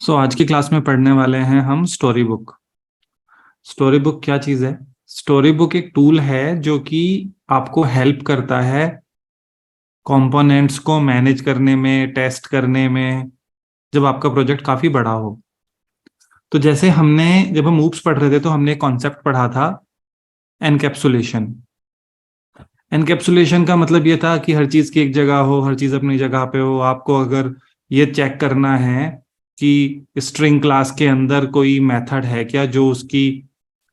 आज की क्लास में पढ़ने वाले हैं हम स्टोरी बुक। स्टोरी बुक क्या चीज़ है? स्टोरी बुक एक टूल है जो कि आपको हेल्प करता है कंपोनेंट्स को मैनेज करने में, टेस्ट करने में, जब आपका प्रोजेक्ट काफ़ी बड़ा हो। तो जैसे हमने जब हम ऊप्स पढ़ रहे थे तो हमने एक कॉन्सेप्ट पढ़ा था, एनकैप्सुलेशन। एनकैप्सुलेशन का मतलब ये था कि हर चीज़ की एक जगह हो, हर चीज़ अपनी जगह पे हो। आपको अगर ये चेक करना है कि स्ट्रिंग क्लास के अंदर कोई मेथड है क्या जो उसकी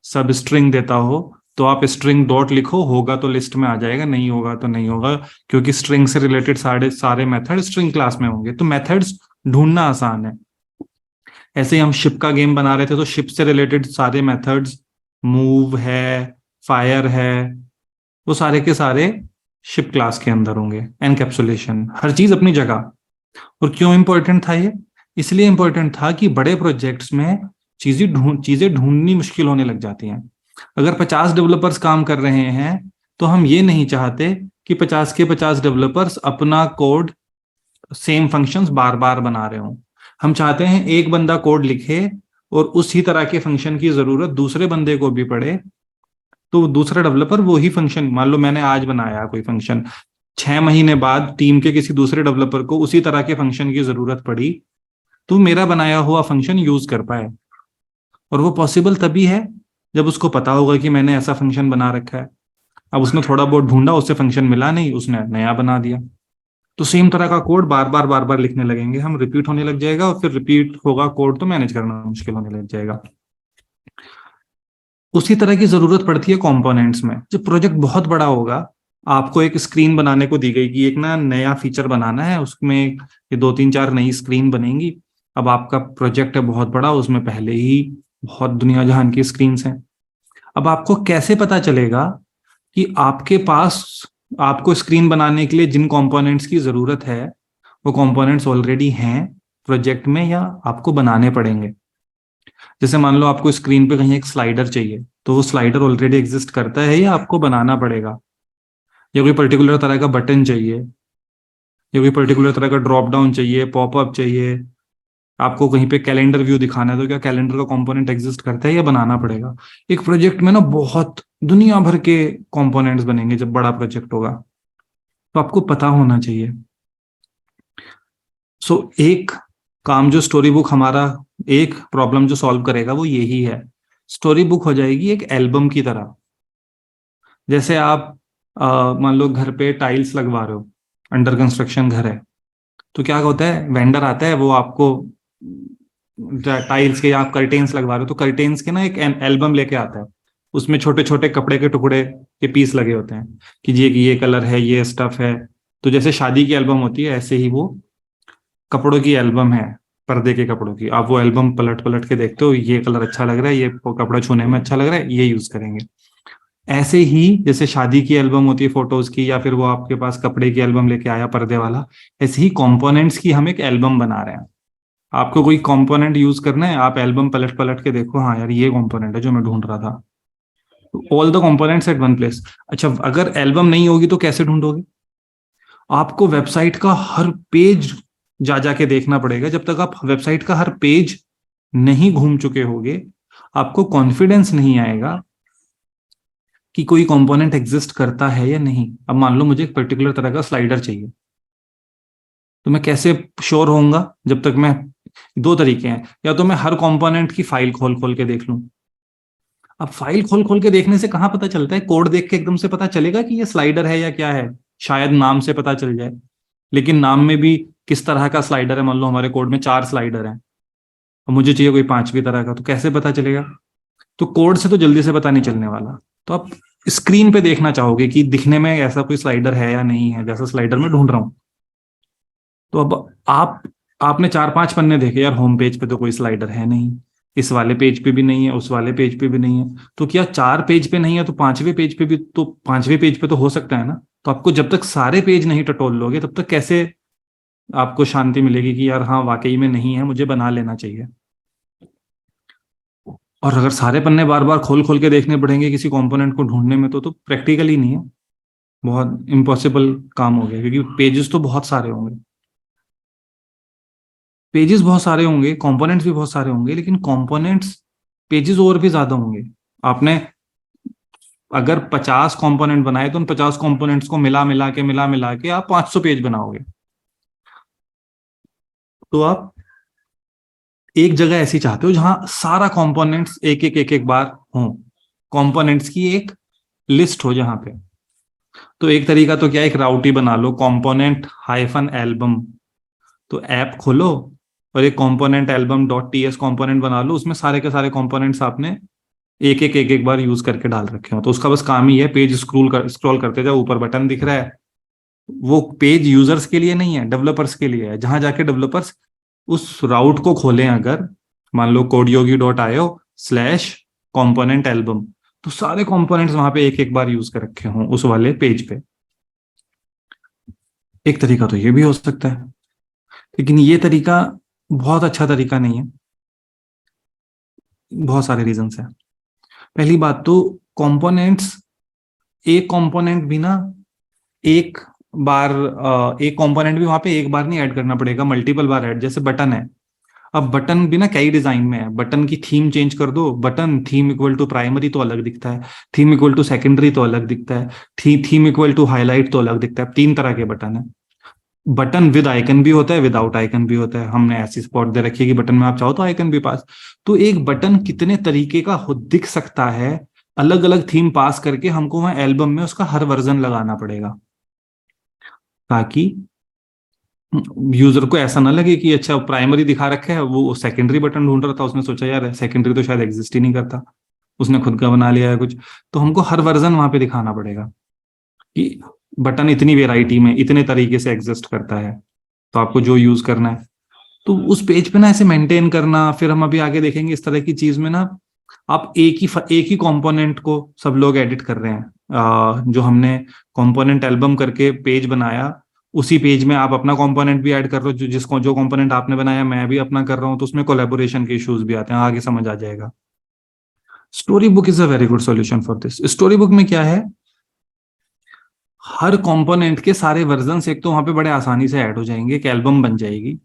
सब स्ट्रिंग देता हो, तो आप स्ट्रिंग डॉट लिखो, होगा तो लिस्ट में आ जाएगा, नहीं होगा तो नहीं होगा, क्योंकि स्ट्रिंग से रिलेटेड सारे सारे मेथड स्ट्रिंग क्लास में होंगे। तो मेथड्स ढूंढना आसान है। ऐसे ही हम शिप का गेम बना रहे थे तो शिप से रिलेटेड सारे मेथड्स, मूव है, फायर है, वो सारे के सारे शिप क्लास के अंदर होंगे। एनकैप्सुलेशन, हर चीज अपनी जगह। और क्यों इंपॉर्टेंट था ये? इसलिए इंपॉर्टेंट था कि बड़े प्रोजेक्ट्स में चीजें ढूंढनी मुश्किल होने लग जाती हैं। अगर 50 डेवलपर्स काम कर रहे हैं तो हम ये नहीं चाहते कि 50 के 50 डेवलपर्स अपना कोड, सेम फंक्शंस बार बार बना रहे हों। हम चाहते हैं एक बंदा कोड लिखे और उसी तरह के फंक्शन की जरूरत दूसरे बंदे को भी पड़े, तो दूसरा डेवलपर वही फंक्शन, मान लो मैंने आज बनाया कोई फंक्शन, 6 महीने बाद टीम के किसी दूसरे डेवलपर को उसी तरह के फंक्शन की जरूरत पड़ी, तो मेरा बनाया हुआ फंक्शन यूज कर पाए। और वो पॉसिबल तभी है जब उसको पता होगा कि मैंने ऐसा फंक्शन बना रखा है। अब उसने थोड़ा बहुत ढूंढा, उससे फंक्शन मिला नहीं, उसने नया बना दिया। तो सेम तरह का कोड बार बार लिखने लगेंगे हम, रिपीट होने लग जाएगा, और फिर रिपीट होगा कोड तो मैनेज करना मुश्किल होने लग जाएगा। उसी तरह की जरूरत पड़ती है कंपोनेंट्स में। जब प्रोजेक्ट बहुत बड़ा होगा, आपको एक स्क्रीन बनाने को दी गई कि एक ना नया फीचर बनाना है, उसमें ये दो तीन चार नई स्क्रीन बनेंगी। अब आपका प्रोजेक्ट है बहुत बड़ा, उसमें पहले ही बहुत दुनिया जहान की स्क्रीन हैं। अब आपको कैसे पता चलेगा कि आपके पास, आपको स्क्रीन बनाने के लिए जिन कंपोनेंट्स की जरूरत है वो कंपोनेंट्स ऑलरेडी हैं प्रोजेक्ट में, या आपको बनाने पड़ेंगे? जैसे मान लो आपको स्क्रीन पे कहीं एक स्लाइडर चाहिए, तो वो स्लाइडर ऑलरेडी एग्जिस्ट करता है या आपको बनाना पड़ेगा? या कोई पर्टिकुलर तरह का बटन चाहिए, या कोई पर्टिकुलर तरह का ड्रॉप डाउन चाहिए, पॉपअप चाहिए, आपको कहीं पे कैलेंडर व्यू दिखाना है, तो क्या कैलेंडर का कंपोनेंट एग्जिस्ट करता है या बनाना पड़ेगा? एक प्रोजेक्ट में ना बहुत दुनिया भर के कंपोनेंट्स बनेंगे जब बड़ा प्रोजेक्ट होगा, तो आपको पता होना चाहिए। एक काम जो स्टोरी बुक हमारा, एक प्रॉब्लम जो सॉल्व करेगा वो यही है। स्टोरी बुक हो जाएगी एक एल्बम की तरह। जैसे आप मान लो घर पे टाइल्स लगवा रहे हो, अंडर कंस्ट्रक्शन घर है, तो क्या होता है, वेंडर आता है, वो आपको टाइल्स के या आप कर्टेन्स लगवा रहे हो तो कर्टेन्स के ना एक एल्बम लेके आता है। उसमें छोटे छोटे कपड़े के टुकड़े के पीस लगे होते हैं कि ये कलर है, ये स्टफ है। तो जैसे शादी की एल्बम होती है, ऐसे ही वो कपड़ों की एल्बम है, पर्दे के कपड़ों की। आप वो एल्बम पलट पलट के देखते हो, ये कलर अच्छा लग रहा है, ये कपड़ा छूने में अच्छा लग रहा है, ये यूज करेंगे। ऐसे ही जैसे शादी की एल्बम होती है फोटोज की, या फिर वो आपके पास कपड़े की एल्बम लेके आया पर्दे वाला, ऐसे ही कंपोनेंट्स की हम एक एल्बम बना रहे हैं। आपको कोई कंपोनेंट यूज करना है, आप एल्बम पलट पलट के देखो, हाँ यार ये कंपोनेंट है जो मैं ढूंढ रहा था। All the components at one place. अच्छा, अगर एल्बम नहीं होगी तो कैसे ढूंढोगे? आपको वेबसाइट का हर पेज जा जाके देखना पड़ेगा। जब तक आप वेबसाइट का हर पेज नहीं घूम चुके होगे, आपको कॉन्फिडेंस नहीं आएगा कि कोई कंपोनेंट एग्जिस्ट करता है या नहीं। अब मान लो मुझे एक पर्टिकुलर तरह का स्लाइडर चाहिए, तो मैं कैसे श्योर होऊंगा? जब तक मैं, दो तरीके हैं, या तो मैं हर कंपोनेंट की फाइल खोल खोल के देख लूं। अब फाइल खोल खोल के देखने से कहाँ पता चलता है? कोड देख के एकदम से पता चलेगा कि ये स्लाइडर है या क्या है? शायद नाम से पता चल जाए, लेकिन नाम में भी किस तरह का स्लाइडर है? मान लो हमारे कोड में 4 स्लाइडर हैं और मुझे चाहिए कोई पांचवी तरह का, तो कैसे पता चलेगा? तो कोड से तो जल्दी से पता नहीं चलने वाला। तो आप स्क्रीन पे देखना चाहोगे कि दिखने में ऐसा कोई स्लाइडर है या नहीं है, जैसा स्लाइडर में ढूंढ रहा हूं। तो अब आपने 4 5 पन्ने देखे, यार होम पेज पे तो कोई स्लाइडर है नहीं, इस वाले पेज पे भी नहीं है, उस वाले पेज पे भी नहीं है, तो क्या 4 पेज पे नहीं है तो पांचवें पेज पे भी, तो पांचवें पेज पे तो हो सकता है ना? तो आपको जब तक सारे पेज नहीं टटोल लोगे तब तक कैसे आपको शांति मिलेगी कि यार हाँ वाकई में नहीं है, मुझे बना लेना चाहिए। और अगर सारे पन्ने बार बार खोल खोल के देखने पड़ेंगे किसी कंपोनेंट को ढूंढने में, तो प्रैक्टिकल ही नहीं है, बहुत इम्पॉसिबल काम हो गया, क्योंकि पेजेस तो बहुत सारे होंगे। पेजेस बहुत सारे होंगे, कंपोनेंट्स भी बहुत सारे होंगे, लेकिन कंपोनेंट्स पेजेस और भी ज्यादा होंगे। आपने अगर 50 कंपोनेंट बनाए तो उन 50 कंपोनेंट्स को मिला मिला के आप 500 पेज बनाओगे। तो आप एक जगह ऐसी चाहते हो जहां सारा कंपोनेंट्स एक एक बार हो, कंपोनेंट्स की एक लिस्ट हो जहां पे। तो एक तरीका तो क्या है, एक राउट ही बना लो, कंपोनेंट हाइफन एल्बम। तो ऐप खोलो और एक component album dot T S component बना लो, उसमें सारे के सारे कंपोनेंट्स आपने एक एक बार यूज करके डाल रखे हो। तो उसका बस काम ही है, पेज स्क्रॉल करते जाओ, ऊपर बटन दिख रहा है, वो पेज यूजर्स के लिए नहीं है, डेवलपर्स के लिए है। जहां जाके डेवलपर्स उस राउट को खोलें, अगर मान लो codeyogi.io/component एल्बम, तो सारे कंपोनेंट्स वहां पे एक एक बार यूज कर रखे हों उस वाले पेज पे। एक तरीका तो ये भी हो सकता है, लेकिन ये तरीका बहुत अच्छा तरीका नहीं है, बहुत सारे रीजन है। पहली बात तो कंपोनेंट्स, एक कंपोनेंट भी ना एक बार एक कंपोनेंट भी वहां पे एक बार नहीं ऐड करना पड़ेगा, मल्टीपल बार ऐड। जैसे बटन है, अब बटन भी ना कई डिजाइन में है, बटन की थीम चेंज कर दो, button theme equal to primary तो अलग दिखता है, थीम इक्वल टू सेकेंडरी तो अलग दिखता है, थीम इक्वल टू हाईलाइट तो अलग दिखता है। 3 तरह के बटन है। बटन विद आइकन भी होता है, विदाउट आइकन भी होता है। हमने ऐसी स्पॉट दे रखी है कि बटन में आप चाहो तो आइकन भी पास। तो एक बटन कितने तरीके का दिख सकता है, अलग अलग थीम पास करके हमको वहां एल्बम में उसका हर वर्जन लगाना पड़ेगा, ताकि यूजर को ऐसा ना लगे कि अच्छा प्राइमरी दिखा रखा है, वो सेकेंडरी बटन ढूंढ रहा था, उसने सोचा यार सेकेंडरी तो शायद एग्जिस्ट ही नहीं करता, उसने खुद का बना लिया है कुछ। तो हमको हर वर्जन वहां पे दिखाना पड़ेगा कि बटन इतनी वेराइटी में इतने तरीके से एग्जिस्ट करता है, तो आपको जो यूज करना है। तो उस पेज पे ना ऐसे मेंटेन करना, फिर हम अभी आगे देखेंगे इस तरह की चीज में ना, आप एक ही कंपोनेंट को सब लोग एडिट कर रहे हैं। जो हमने कंपोनेंट एल्बम करके पेज बनाया, उसी पेज में आप अपना कंपोनेंट भी ऐड कर रहे हो, जो कंपोनेंट आपने बनाया मैं भी अपना कर रहा हूँ, तो उसमें कोलैबोरेशन के इश्यूज भी आते हैं, आगे समझ आ जाएगा। Story book is a very good solution for this. Story book में क्या है, हर कंपोनेंट के सारे वर्जन एक तो वहां पे बड़े आसानी से ऐड हो जाएंगे, एक एल्बम बन जाएगी।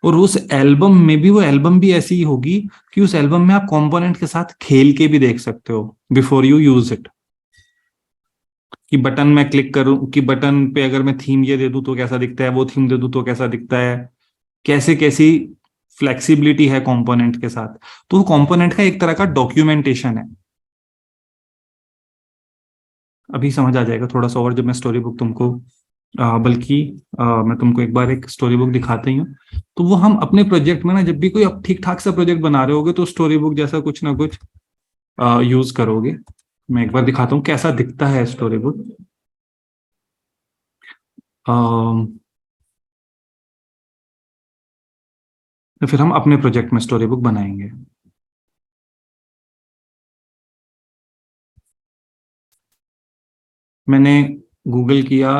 और उस एल्बम में भी, वो एल्बम भी ऐसी ही होगी कि उस एल्बम में आप कंपोनेंट के साथ खेल के भी देख सकते हो बिफोर यू यूज इट। कि बटन में क्लिक करूं, कि बटन पे अगर मैं थीम ये दे दूं तो कैसा दिखता है, वो थीम दे दूं तो कैसा दिखता है, कैसे कैसी फ्लेक्सिबिलिटी है कंपोनेंट के साथ। तो कंपोनेंट का एक तरह का डॉक्यूमेंटेशन है। अभी समझ आ जाएगा थोड़ा सा और जब मैं स्टोरी बुक तुमको बल्कि मैं तुमको एक बार एक स्टोरी बुक दिखाते ही हूँ। तो वो हम अपने प्रोजेक्ट में ना, जब भी कोई अब ठीक ठाक सा प्रोजेक्ट बना रहे होगे तो स्टोरी बुक जैसा कुछ ना कुछ यूज करोगे। मैं एक बार दिखाता हूँ कैसा दिखता है स्टोरी बुक। तो फिर हम अपने प्रोजेक्ट में स्टोरी बुक बनाएंगे। मैंने गूगल किया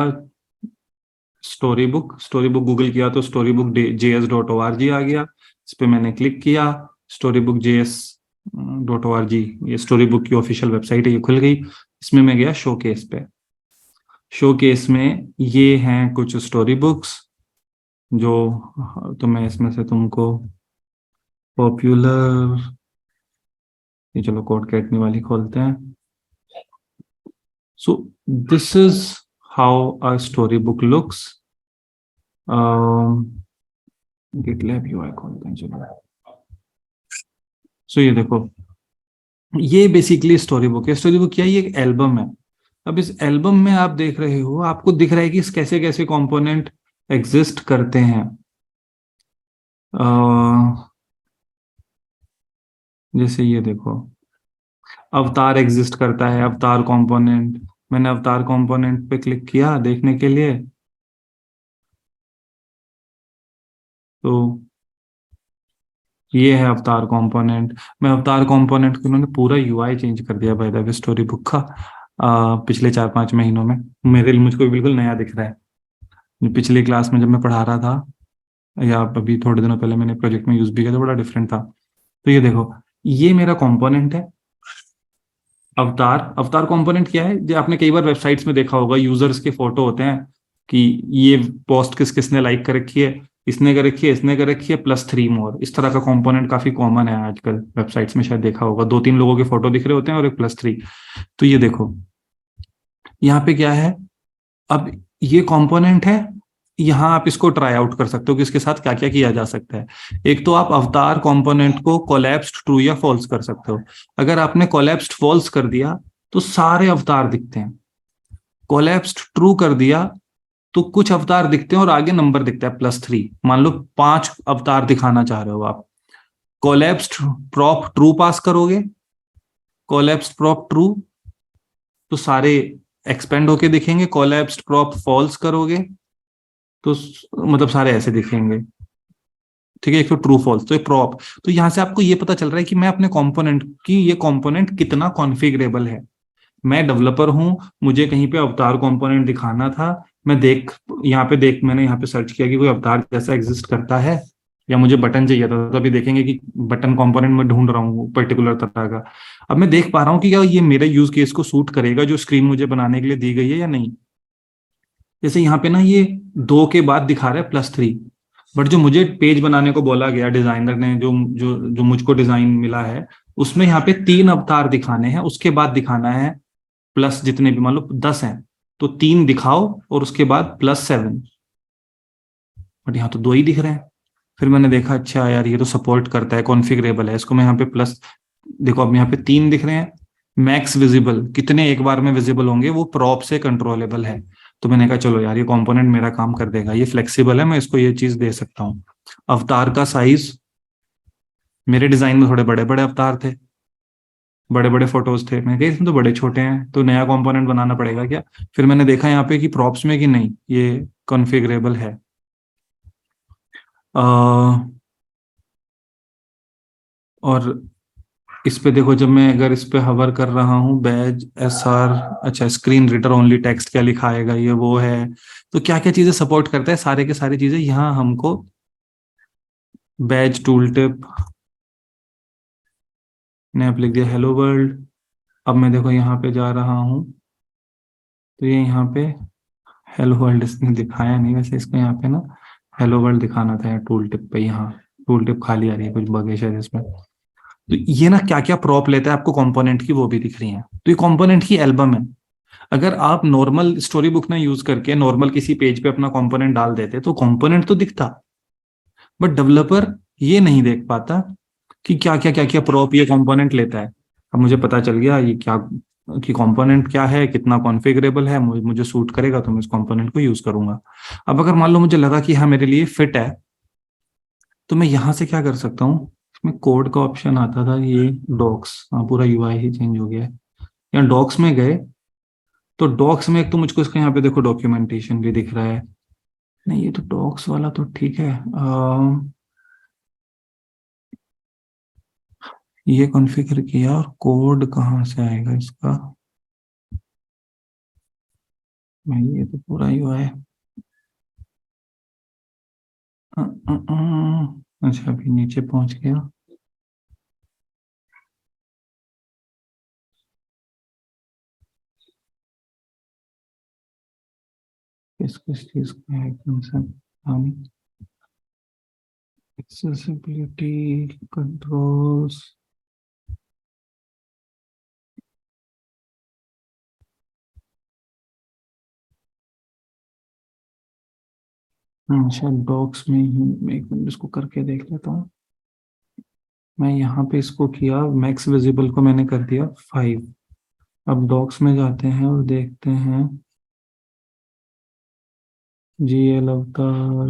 स्टोरी बुक गूगल किया तो स्टोरी बुक JS.org आ गया। इस पे मैंने क्लिक किया, स्टोरी बुक JS.org, ये स्टोरी बुक की ऑफिशियल वेबसाइट है, ये खुल गई। इसमें मैं गया शोकेस पे। शोकेस में ये हैं कुछ स्टोरी बुक्स जो, तो मैं इसमें से तुमको पॉपुलर, ये चलो कोड कैटनी वाली खोलते हैं। So this is how a story book looks. GitLab UI खोलते हैं चलो। सो ये देखो, ये बेसिकली स्टोरी बुक है। स्टोरी बुक क्या है, ये एक एल्बम है। अब इस एल्बम में आप देख रहे हो, आपको दिख रहा है कि कैसे कैसे कंपोनेंट एग्जिस्ट करते हैं। जैसे ये देखो, अवतार एग्जिस्ट करता है, अवतार कंपोनेंट। मैंने अवतार कंपोनेंट पे क्लिक किया देखने के लिए, तो ये है अवतार कंपोनेंट। मैं अवतार कंपोनेंट को उन्होंने पूरा यूआई चेंज कर दिया by the way story book का, पिछले 4-5 महीनों में। मुझको बिल्कुल नया दिख रहा है। पिछली क्लास में जब मैं पढ़ा रहा था, या अभी थोड़े दिनों पहले मैंने प्रोजेक्ट में यूज भी किया, तो बड़ा डिफरेंट था। तो ये देखो, ये मेरा कंपोनेंट है अवतार। अवतार कंपोनेंट क्या है, जो आपने कई बार वेबसाइट्स में देखा होगा, यूजर्स के फोटो होते हैं कि ये पोस्ट किस किसने लाइक कर रखी है, इसने कर रखी है, इसने कर रखी है, +3 मोर। इस तरह का कंपोनेंट काफी कॉमन है आजकल वेबसाइट्स में, शायद देखा होगा, 2-3 लोगों के फोटो दिख रहे होते हैं और एक +3। तो ये देखो यहाँ पे क्या है, अब ये कंपोनेंट है, यहाँ आप इसको ट्राई आउट कर सकते हो कि इसके साथ क्या क्या किया जा सकता है। एक तो आप अवतार कंपोनेंट को कोलैप्स्ड ट्रू या फॉल्स कर सकते हो। अगर आपने कोलैप्स्ड फॉल्स कर दिया तो सारे अवतार दिखते हैं, कोलैप्स्ड ट्रू कर दिया तो कुछ अवतार दिखते हैं और आगे नंबर दिखता है +3। मान लो 5 अवतार दिखाना चाह रहे हो आप, कोलैप्स्ड प्रॉप ट्रू पास करोगे, कोलैप्स्ड प्रॉप ट्रू तो सारे एक्सपेंड होके दिखेंगे, कोलैप्स्ड प्रॉप फॉल्स करोगे तो मतलब सारे ऐसे दिखेंगे। ठीक है, एक तो ट्रू फॉल्स तो एक प्रॉप। तो यहां से आपको ये पता चल रहा है कि मैं अपने कंपोनेंट की, ये कंपोनेंट कितना कॉन्फ़िगरेबल है। मैं डेवलपर हूं, मुझे कहीं पे अवतार कंपोनेंट दिखाना था, मैं देख यहाँ पे देख मैंने यहाँ पे सर्च किया कि कोई अवतार जैसा एग्जिस्ट करता है, या मुझे बटन चाहिए था तो अभी देखेंगे कि बटन कंपोनेंट में ढूंढ रहा हूँ पर्टिकुलर तरह का। अब मैं देख पा रहा हूँ कि क्या ये मेरे यूज केस को सूट करेगा जो स्क्रीन मुझे बनाने के लिए दी गई है या नहीं। जैसे यहाँ पे ना ये 2 के बाद दिखा रहा है +3, बट जो मुझे पेज बनाने को बोला गया डिजाइनर ने, जो जो जो मुझको डिजाइन मिला है, उसमें यहाँ पे 3 अवतार दिखाने हैं, उसके बाद दिखाना है प्लस, जितने भी मान लो 10 हैं तो 3 दिखाओ और उसके बाद +7। बट यहाँ तो 2 ही दिख रहे हैं। फिर मैंने देखा अच्छा यार ये तो सपोर्ट करता है, कॉन्फ़िगरेबल है, इसको मैं यहाँ पे प्लस, देखो अब यहाँ पे 3 दिख रहे हैं। मैक्स विजिबल, कितने एक बार में विजिबल होंगे वो प्रॉप से कंट्रोलेबल है। तो मैंने कहा चलो यार ये कंपोनेंट मेरा काम कर देगा, ये फ्लेक्सिबल है, मैं इसको ये चीज दे सकता हूँ। अवतार का साइज, मेरे डिजाइन में थोड़े बड़े बड़े अवतार थे, बड़े बड़े फोटोज थे, मैं कहा इसमें तो बड़े छोटे हैं, तो नया कंपोनेंट बनाना पड़ेगा क्या। फिर मैंने देखा यहाँ पे कि प्रॉप्स में कि नहीं ये कॉन्फ़िगरेबल है। और इस पे देखो, जब मैं अगर इस पे हवर कर रहा हूँ, बैज SR, अच्छा स्क्रीन रीडर ओनली टेक्स्ट क्या लिखा आएगा, ये वो है। तो क्या क्या चीजें सपोर्ट करता है, सारे के सारी चीजें यहाँ हमको, बैज टूल टिप ने आप लिख दिया हेलो वर्ल्ड। अब मैं देखो यहाँ पे जा रहा हूँ तो ये यहाँ पे हेलो वर्ल्ड इसने दिखाया नहीं, वैसे इसको यहाँ पे ना हेलो वर्ल्ड दिखाना था टूल टिप पे। यहाँ टूल टिप खाली आ रही है, कुछ बगेश है इसमें। तो ये ना क्या क्या प्रॉप लेता है आपको कंपोनेंट की वो भी दिख रही है। तो ये कंपोनेंट की एल्बम है। अगर आप नॉर्मल स्टोरी बुक ना यूज करके नॉर्मल किसी पेज पे अपना कंपोनेंट डाल देते तो कंपोनेंट तो दिखता, बट डेवलपर ये नहीं देख पाता कि क्या क्या प्रॉप ये कंपोनेंट लेता है। अब मुझे पता चल गया ये क्या, कि कंपोनेंट क्या है, कितना कॉन्फ़िगरेबल है, मुझे सूट करेगा तो मैं इस कंपोनेंट को यूज करूंगा। अब अगर मान लो मुझे लगा कि हाँ मेरे लिए फिट है, तो मैं यहाँ से क्या कर सकता हूँ, इसमें कोड का ऑप्शन आता था, ये डॉक्स, हाँ पूरा यूआई ही चेंज हो गया है। यहाँ डॉक्स में गए तो डॉक्स में एक तो मुझको इसका यहाँ पे देखो डॉक्यूमेंटेशन भी दिख रहा है। नहीं ये तो डॉक्स वाला तो ठीक है, ये कॉन्फ़िगर किया और कोड कहाँ से आएगा इसका। नहीं ये तो पूरा यूआई है। अच्छा अभी नीचे पहुंच गया। किस किस चीज का है कंसेप्ट, हम एक्सेसिबिलिटी कंट्रोल्स। शायद डॉक्स में ही, मैं एक मिनट इसको करके देख लेता हूँ। मैं यहाँ पे इसको किया, मैक्स विजिबल को मैंने कर दिया 5। अब डॉक्स में जाते हैं और देखते हैं GL अवतार।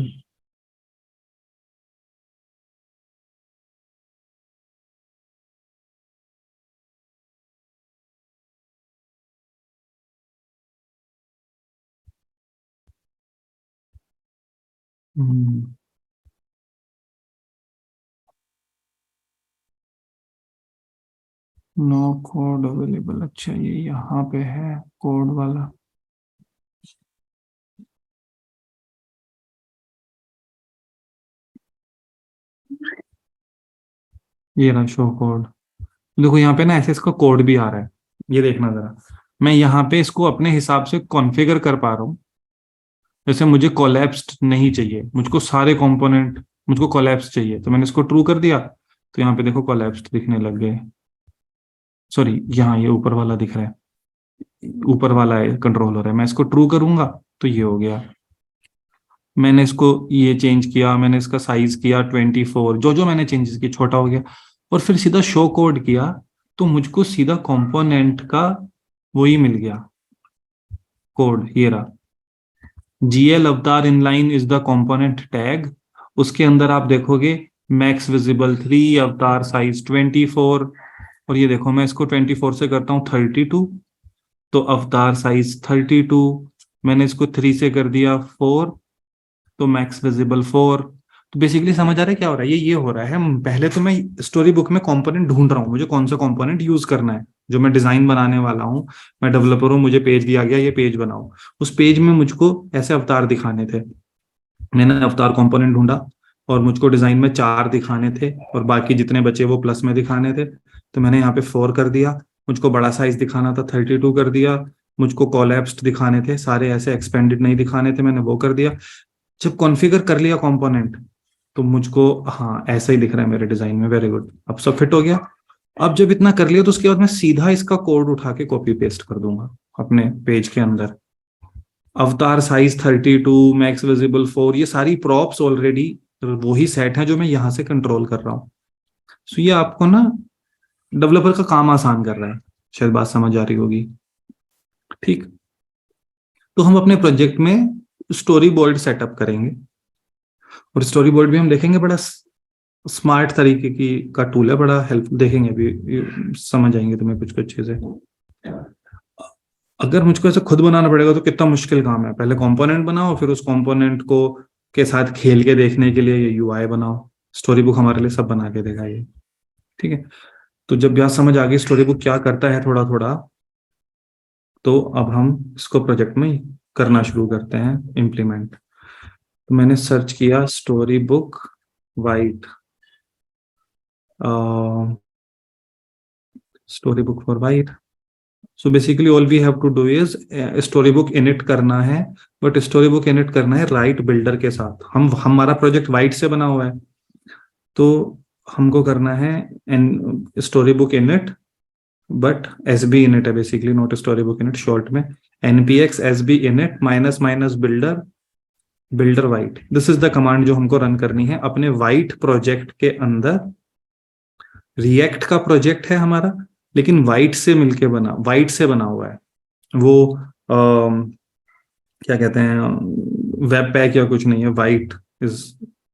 नो कोड अवेलेबल, अच्छा ये यहाँ पे है कोड वाला। ये रहा शो कोड। देखो यहाँ पे ना ऐसे इसका कोड भी आ रहा है, ये देखना जरा। मैं यहाँ पे इसको अपने हिसाब से कॉन्फ़िगर कर पा रहा हूँ। जैसे मुझे कोलैप्स्ड नहीं चाहिए, मुझको सारे कंपोनेंट, मुझको कोलैप्स चाहिए, तो मैंने इसको ट्रू कर दिया, तो यहाँ पे देखो कोलैप्स्ड दिखने लग गए। सॉरी, यहाँ ये ऊपर वाला दिख रहा है, ऊपर वाला है कंट्रोल हो रहा है, मैं इसको ट्रू करूंगा तो ये हो गया। मैंने इसको ये चेंज किया, मैंने इसका साइज किया 24, जो जो मैंने चेंजेस किए छोटा हो गया, और फिर सीधा शो कोड किया, तो मुझको सीधा कंपोनेंट का वही मिल गया कोड, ये रहा। जीएल अवतार inline is the component tag. उसके अंदर आप देखोगे मैक्स विजिबल 3, अवतार साइज 24, और ये देखो मैं इसको 24 से करता हूँ 32, तो अवतार साइज 32, मैंने इसको 3 से कर दिया 4, तो मैक्स विजिबल 4। तो बेसिकली समझ आ रहा है क्या हो रहा है, ये हो रहा है, पहले तो मैं स्टोरी बुक में कंपोनेंट ढूंढ रहा हूँ, मुझे कौन सा कंपोनेंट यूज करना है, जो मैं डिजाइन बनाने वाला हूँ, मैं डेवलपर हूँ, मुझे पेज दिया गया, ये पेज बनाओ। उस पेज में मुझको ऐसे अवतार दिखाने थे, मैंने अवतार कंपोनेंट ढूंढा, और मुझको डिजाइन में 4 दिखाने थे, और बाकी जितने बचे वो प्लस में दिखाने थे, तो मैंने यहाँ पे 4 कर दिया। मुझको बड़ा साइज दिखाना था, 32 कर दिया। मुझको कोलैप्स्ड दिखाने थे, सारे ऐसे एक्सपेंडेड नहीं दिखाने थे, मैंने वो कर दिया। जब कॉन्फ़िगर कर लिया कंपोनेंट, तो मुझको हाँ ऐसा ही दिख रहा है मेरे डिजाइन में, वेरी गुड, अब सब फिट हो गया। अब जब इतना कर लिया, तो उसके बाद मैं सीधा इसका कोड उठा के कॉपी पेस्ट कर दूंगा अपने पेज के अंदर। अवतार साइज 32, मैक्स विजिबल 4, ये सारी प्रॉप्स ऑलरेडी वही सेट है जो मैं यहां से कंट्रोल कर रहा हूँ। सो ये आपको ना डेवलपर का काम आसान कर रहा है, शायद बात समझ आ रही होगी। ठीक, तो हम अपने प्रोजेक्ट में स्टोरी बोर्ड सेटअप करेंगे, और स्टोरी बोर्ड भी हम देखेंगे, बड़ा स्मार्ट तरीके की का टूल है, बड़ा हेल्प देखेंगे अभी, समझ आएंगे तुम्हें कुछ कुछ चीजें। अगर मुझको ऐसे खुद बनाना पड़ेगा तो कितना मुश्किल काम है, पहले कंपोनेंट बनाओ, फिर उस कंपोनेंट को के साथ खेल के देखने के लिए ये यूआई बनाओ। स्टोरी बुक हमारे लिए सब बना के देगा ये, ठीक है। तो जब यहाँ समझ आ गई स्टोरी बुक क्या करता है थोड़ा थोड़ा, तो अब हम इसको प्रोजेक्ट में करना शुरू करते हैं इम्प्लीमेंट। तो मैंने सर्च किया story book Vite, story book for Vite. So basically all we have to do is story book init करना है, बट स्टोरी बुक इनिट करना है राइट बिल्डर के साथ। हम हमारा प्रोजेक्ट वाइट से बना हुआ है, तो हमको करना है story book init, but S B init है basically, not story book init short में, npx sb init minus minus builder, builder Vite. This is the command जो हमको रन करनी है अपने वाइट प्रोजेक्ट के अंदर। रिएक्ट का प्रोजेक्ट है हमारा, लेकिन वाइट से मिलके बना, वाइट से बना हुआ है वो, क्या कहते हैं, वेब पैक या कुछ नहीं है, Vite is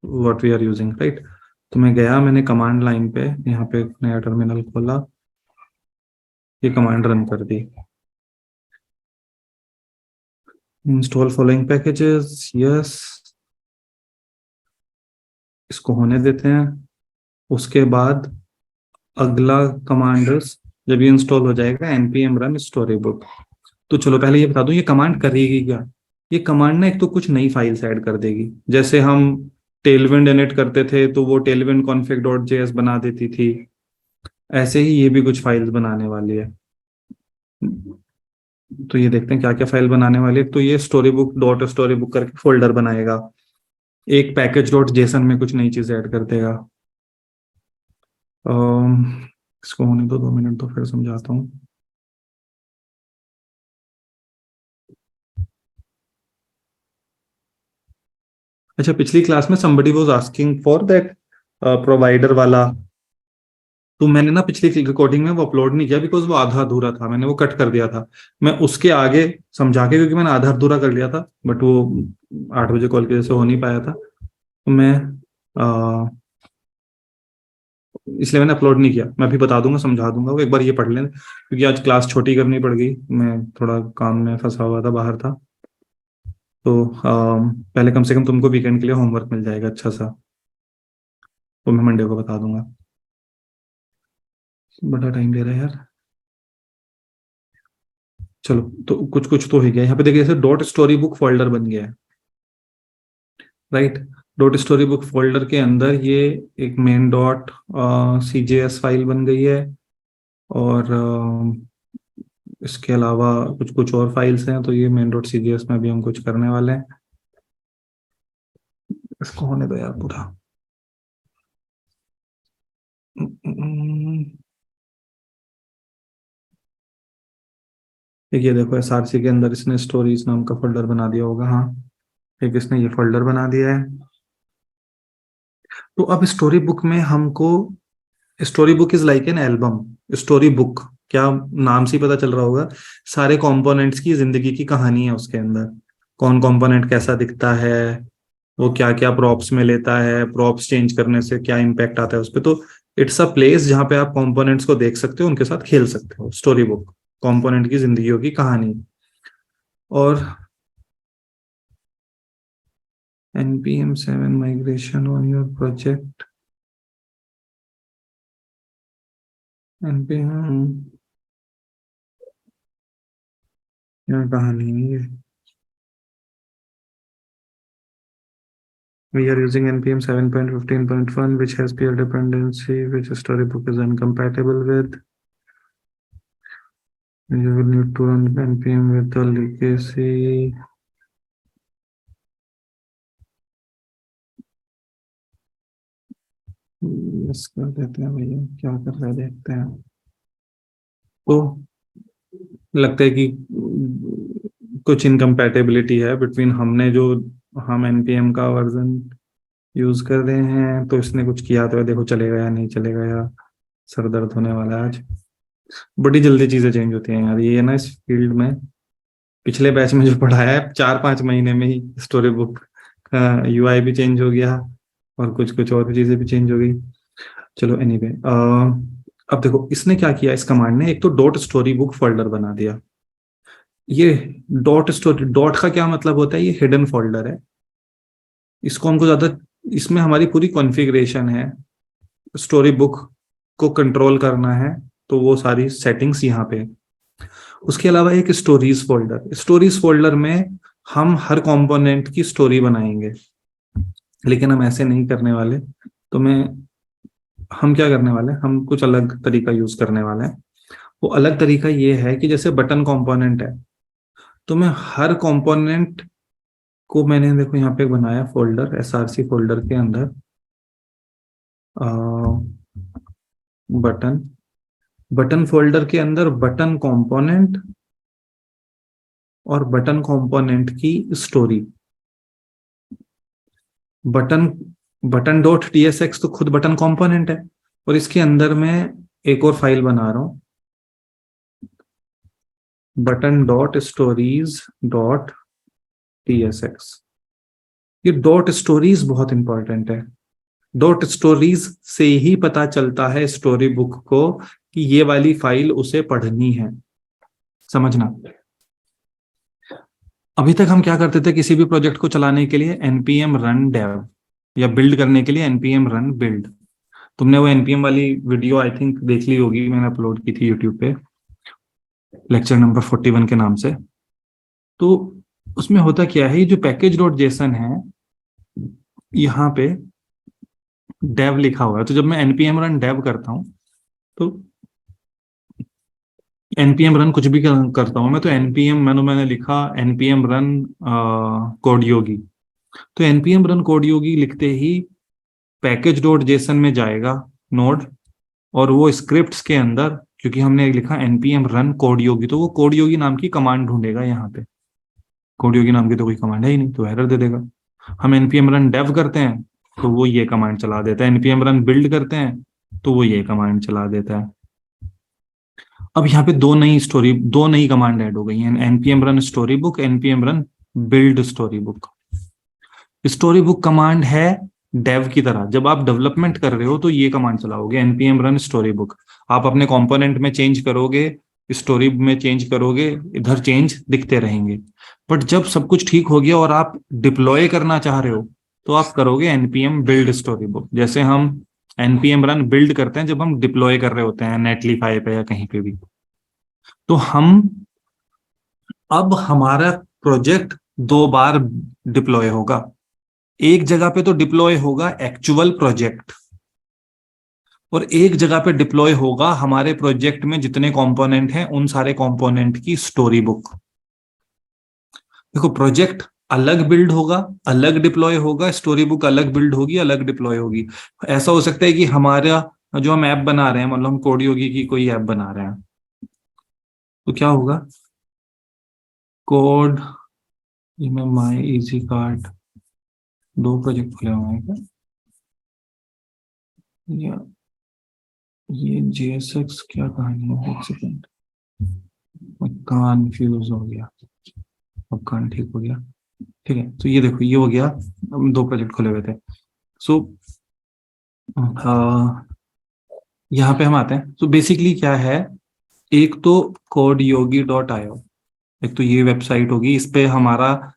what we are using, right. तो मैं गया, मैंने कमांड लाइन पे यहाँ पे नया टर्मिनल खोला, ये कमांड रन कर दी, इंस्टॉल फॉलोइंग पैकेजेस, यस, इसको होने देते हैं। उसके बाद अगला कमांड, जब ये इंस्टॉल हो जाएगा npm रन स्टोरी बुक। तो चलो पहले ये बता दूं ये कमांड करेगी क्या। ये कमांड ना एक तो कुछ नई फाइल्स ऐड कर देगी, जैसे हम टेलविंड इनिट करते थे तो वो टेलविंड config डॉट जेएस बना देती थी, ऐसे ही ये भी कुछ फाइल्स बनाने वाली है। तो ये देखते हैं क्या क्या फाइल बनाने वाली है। तो ये story book dot story book करके फोल्डर बनाएगा, एक पैकेज डॉट जेसन में कुछ नई चीज ऐड कर देगा। इसको होने दो 2 मिनट, तो फिर समझाता हूँ। अच्छा, पिछली क्लास में somebody was asking for that provider वाला, तो मैंने ना पिछली रिकॉर्डिंग में वो अपलोड नहीं किया, बिकॉज वो आधा अधूरा था, मैंने वो कट कर दिया था। मैं उसके आगे समझा के, क्योंकि मैंने आधा अधूरा कर लिया था, बट वो 8 बजे कॉल की वजह से हो नहीं पाया था, तो मैं इसलिए मैंने अपलोड नहीं किया। मैं अभी बता दूंगा, समझा दूंगा, वो एक बार ये पढ़ लें, क्योंकि आज क्लास छोटी करनी पड़ गई, मैं थोड़ा काम में फंसा हुआ था, बाहर था। तो पहले कम से कम तुमको वीकेंड के लिए होमवर्क मिल जाएगा अच्छा सा, तो मैं मंडे को बता दूंगा। बड़ा टाइम ले रहा है यार। चलो, तो कुछ कुछ तो हो गया यहाँ पे, देखिए जैसे डॉट स्टोरी बुक फोल्डर बन गया है, right. Dot story book folder के अंदर ये एक मेन डॉट CJS फाइल बन गई है, और इसके अलावा कुछ कुछ और फाइल्स हैं, तो ये मेन डॉट CJS में भी हम कुछ करने वाले हैं। इसको होने दो यार पूरा। एक ये देखो, एसआरसी के अंदर इसने स्टोरीज नाम का फोल्डर बना दिया होगा। हाँ, एक इसने ये फोल्डर बना दिया है। तो अब स्टोरी बुक में हमको, story book is like an album. Story book, क्या नाम से ही पता चल रहा होगा, सारे कंपोनेंट्स की जिंदगी की कहानी है उसके अंदर। कौन कंपोनेंट कैसा दिखता है, वो क्या क्या प्रॉप्स में लेता है, प्रॉप्स चेंज करने से क्या इम्पैक्ट आता है उस पर। तो इट्स अ प्लेस जहाँ पे आप कंपोनेंट्स को देख सकते हो, उनके साथ खेल सकते हो। स्टोरी बुक कंपोनेंट की जिंदगियों की कहानी। और npm 7 migration on your project, npm, क्या कहानी है ये। We are using npm 7.15.1 which has peer dependency which storybook is incompatible with. You will need to run npm with the legacy. Yes कर देते हैं भैया, क्या कर रहे हैं देखते हैं। तो लगता है कि कुछ इनकम्पैटिबिलिटी है बिटवीन हमने जो, हम npm का वर्जन यूज कर रहे हैं, तो इसने कुछ किया तो है, देखो चलेगा या नहीं चलेगा, या सर दर्द होने वाला है आज। बड़ी जल्दी चीजें चेंज होती हैं यार, ये है ना इस फील्ड में। पिछले बैच में जो पढ़ाया है 4-5 महीने में ही स्टोरी बुक का यूआई भी चेंज हो गया, और कुछ कुछ और भी चीजें भी चेंज हो गई। चलो एनीवे, अब देखो इसने क्या किया, इस कमांड ने एक तो डॉट स्टोरी बुक फोल्डर बना दिया। ये डॉट स्टोरी, डॉट का क्या मतलब होता है, ये हिडन फोल्डर है। इसको हमको ज्यादा, इसमें हमारी पूरी कॉन्फ़िगरेशन है, स्टोरी बुक को कंट्रोल करना है, तो वो सारी सेटिंग्स यहाँ पे। उसके अलावा एक स्टोरीज फोल्डर, स्टोरीज फोल्डर में हम हर कंपोनेंट की स्टोरी बनाएंगे, लेकिन हम ऐसे नहीं करने वाले। तो हम क्या करने वाले हैं, हम कुछ अलग तरीका यूज करने वाले हैं। वो अलग तरीका ये है कि जैसे बटन कंपोनेंट है, तो मैं हर कंपोनेंट को, मैंने देखो यहाँ पे बनाया फोल्डर, एसआरसी फोल्डर के अंदर बटन, बटन फोल्डर के अंदर बटन कंपोनेंट और बटन कंपोनेंट की स्टोरी। बटन, बटन डॉट टीएसएक्स तो खुद बटन कंपोनेंट है, और इसके अंदर मैं एक और फाइल बना रहा हूं, बटन डॉट स्टोरीज डॉट टीएसएक्स। ये डॉट स्टोरीज बहुत इंपॉर्टेंट है। डॉट स्टोरीज से ही पता चलता है स्टोरी बुक को कि ये वाली फाइल उसे पढ़नी है, समझना। अभी तक हम क्या करते थे, किसी भी प्रोजेक्ट को चलाने के लिए npm run dev, या बिल्ड करने के लिए npm run build। तुमने वो npm वाली वीडियो आई थिंक देख ली होगी, मैंने अपलोड की थी यूट्यूब पे, लेक्चर नंबर 41 के नाम से। तो उसमें होता क्या है, जो पैकेज डॉट जेसन है, यहाँ पे dev लिखा हुआ है। तो जब मैं npm run dev करता हूँ, तो npm run कुछ भी करता हूँ मैं, तो npm मैंने लिखा npm run कोड योगी। तो npm run कोड योगी लिखते ही पैकेज डॉट जेसन में जाएगा नोड, और वो स्क्रिप्ट्स के अंदर, क्योंकि हमने लिखा npm run कोड योगी, तो वो कोड योगी नाम की कमांड ढूंढेगा। यहाँ पे कोड योगी नाम की तो कोई कमांड है ही नहीं, तो एरर दे देगा। हम npm run dev करते हैं तो वो ये कमांड चला देता है, npm run build करते हैं तो वो ये कमांड चला देता है। अब यहाँ पे दो नई कमांड ऐड हो गई हैं, npm run story book, npm run build story book. Story book command है डेव की तरह, जब आप डेवलपमेंट कर रहे हो तो ये कमांड चलाओगे, npm run स्टोरी बुक। आप अपने कंपोनेंट में चेंज करोगे, स्टोरी में चेंज करोगे, इधर चेंज दिखते रहेंगे। बट जब सब कुछ ठीक हो गया और आप डिप्लॉय करना चाह रहे हो, तो आप करोगे npm build स्टोरी बुक। जैसे हम npm run build करते हैं जब हम डिप्लॉय कर रहे होते हैं नेटलीफाई पे या कहीं पे भी। तो अब हमारा प्रोजेक्ट दो बार डिप्लॉय होगा। एक जगह पे तो डिप्लॉय होगा एक्चुअल प्रोजेक्ट, और एक जगह पे डिप्लॉय होगा हमारे प्रोजेक्ट में जितने कंपोनेंट हैं उन सारे कंपोनेंट की स्टोरी बुक। देखो प्रोजेक्ट अलग बिल्ड होगा, अलग डिप्लॉय होगा, स्टोरी बुक अलग बिल्ड होगी, अलग डिप्लॉय होगी। ऐसा हो सकता है कि हमारा जो हम ऐप बना रहे हैं, मतलब हम कोड योगी की कोई ऐप बना रहे हैं, तो क्या होगा, कोड में माई इजी कार्ड, दो प्रोजेक्ट खुले हुए हैं क्या, या ये JSX क्या कहानी है, एक सेकेंड, मैं कंफ्यूज हो गया। अब कान ठीक हो गया। ठीक है, तो ये देखो, ये हो गया, दो प्रोजेक्ट खुले हुए थे। सो यहाँ पे हम आते हैं, तो बेसिकली क्या है, एक तो codeyogi.io, एक तो ये वेबसाइट होगी, इस पे हमारा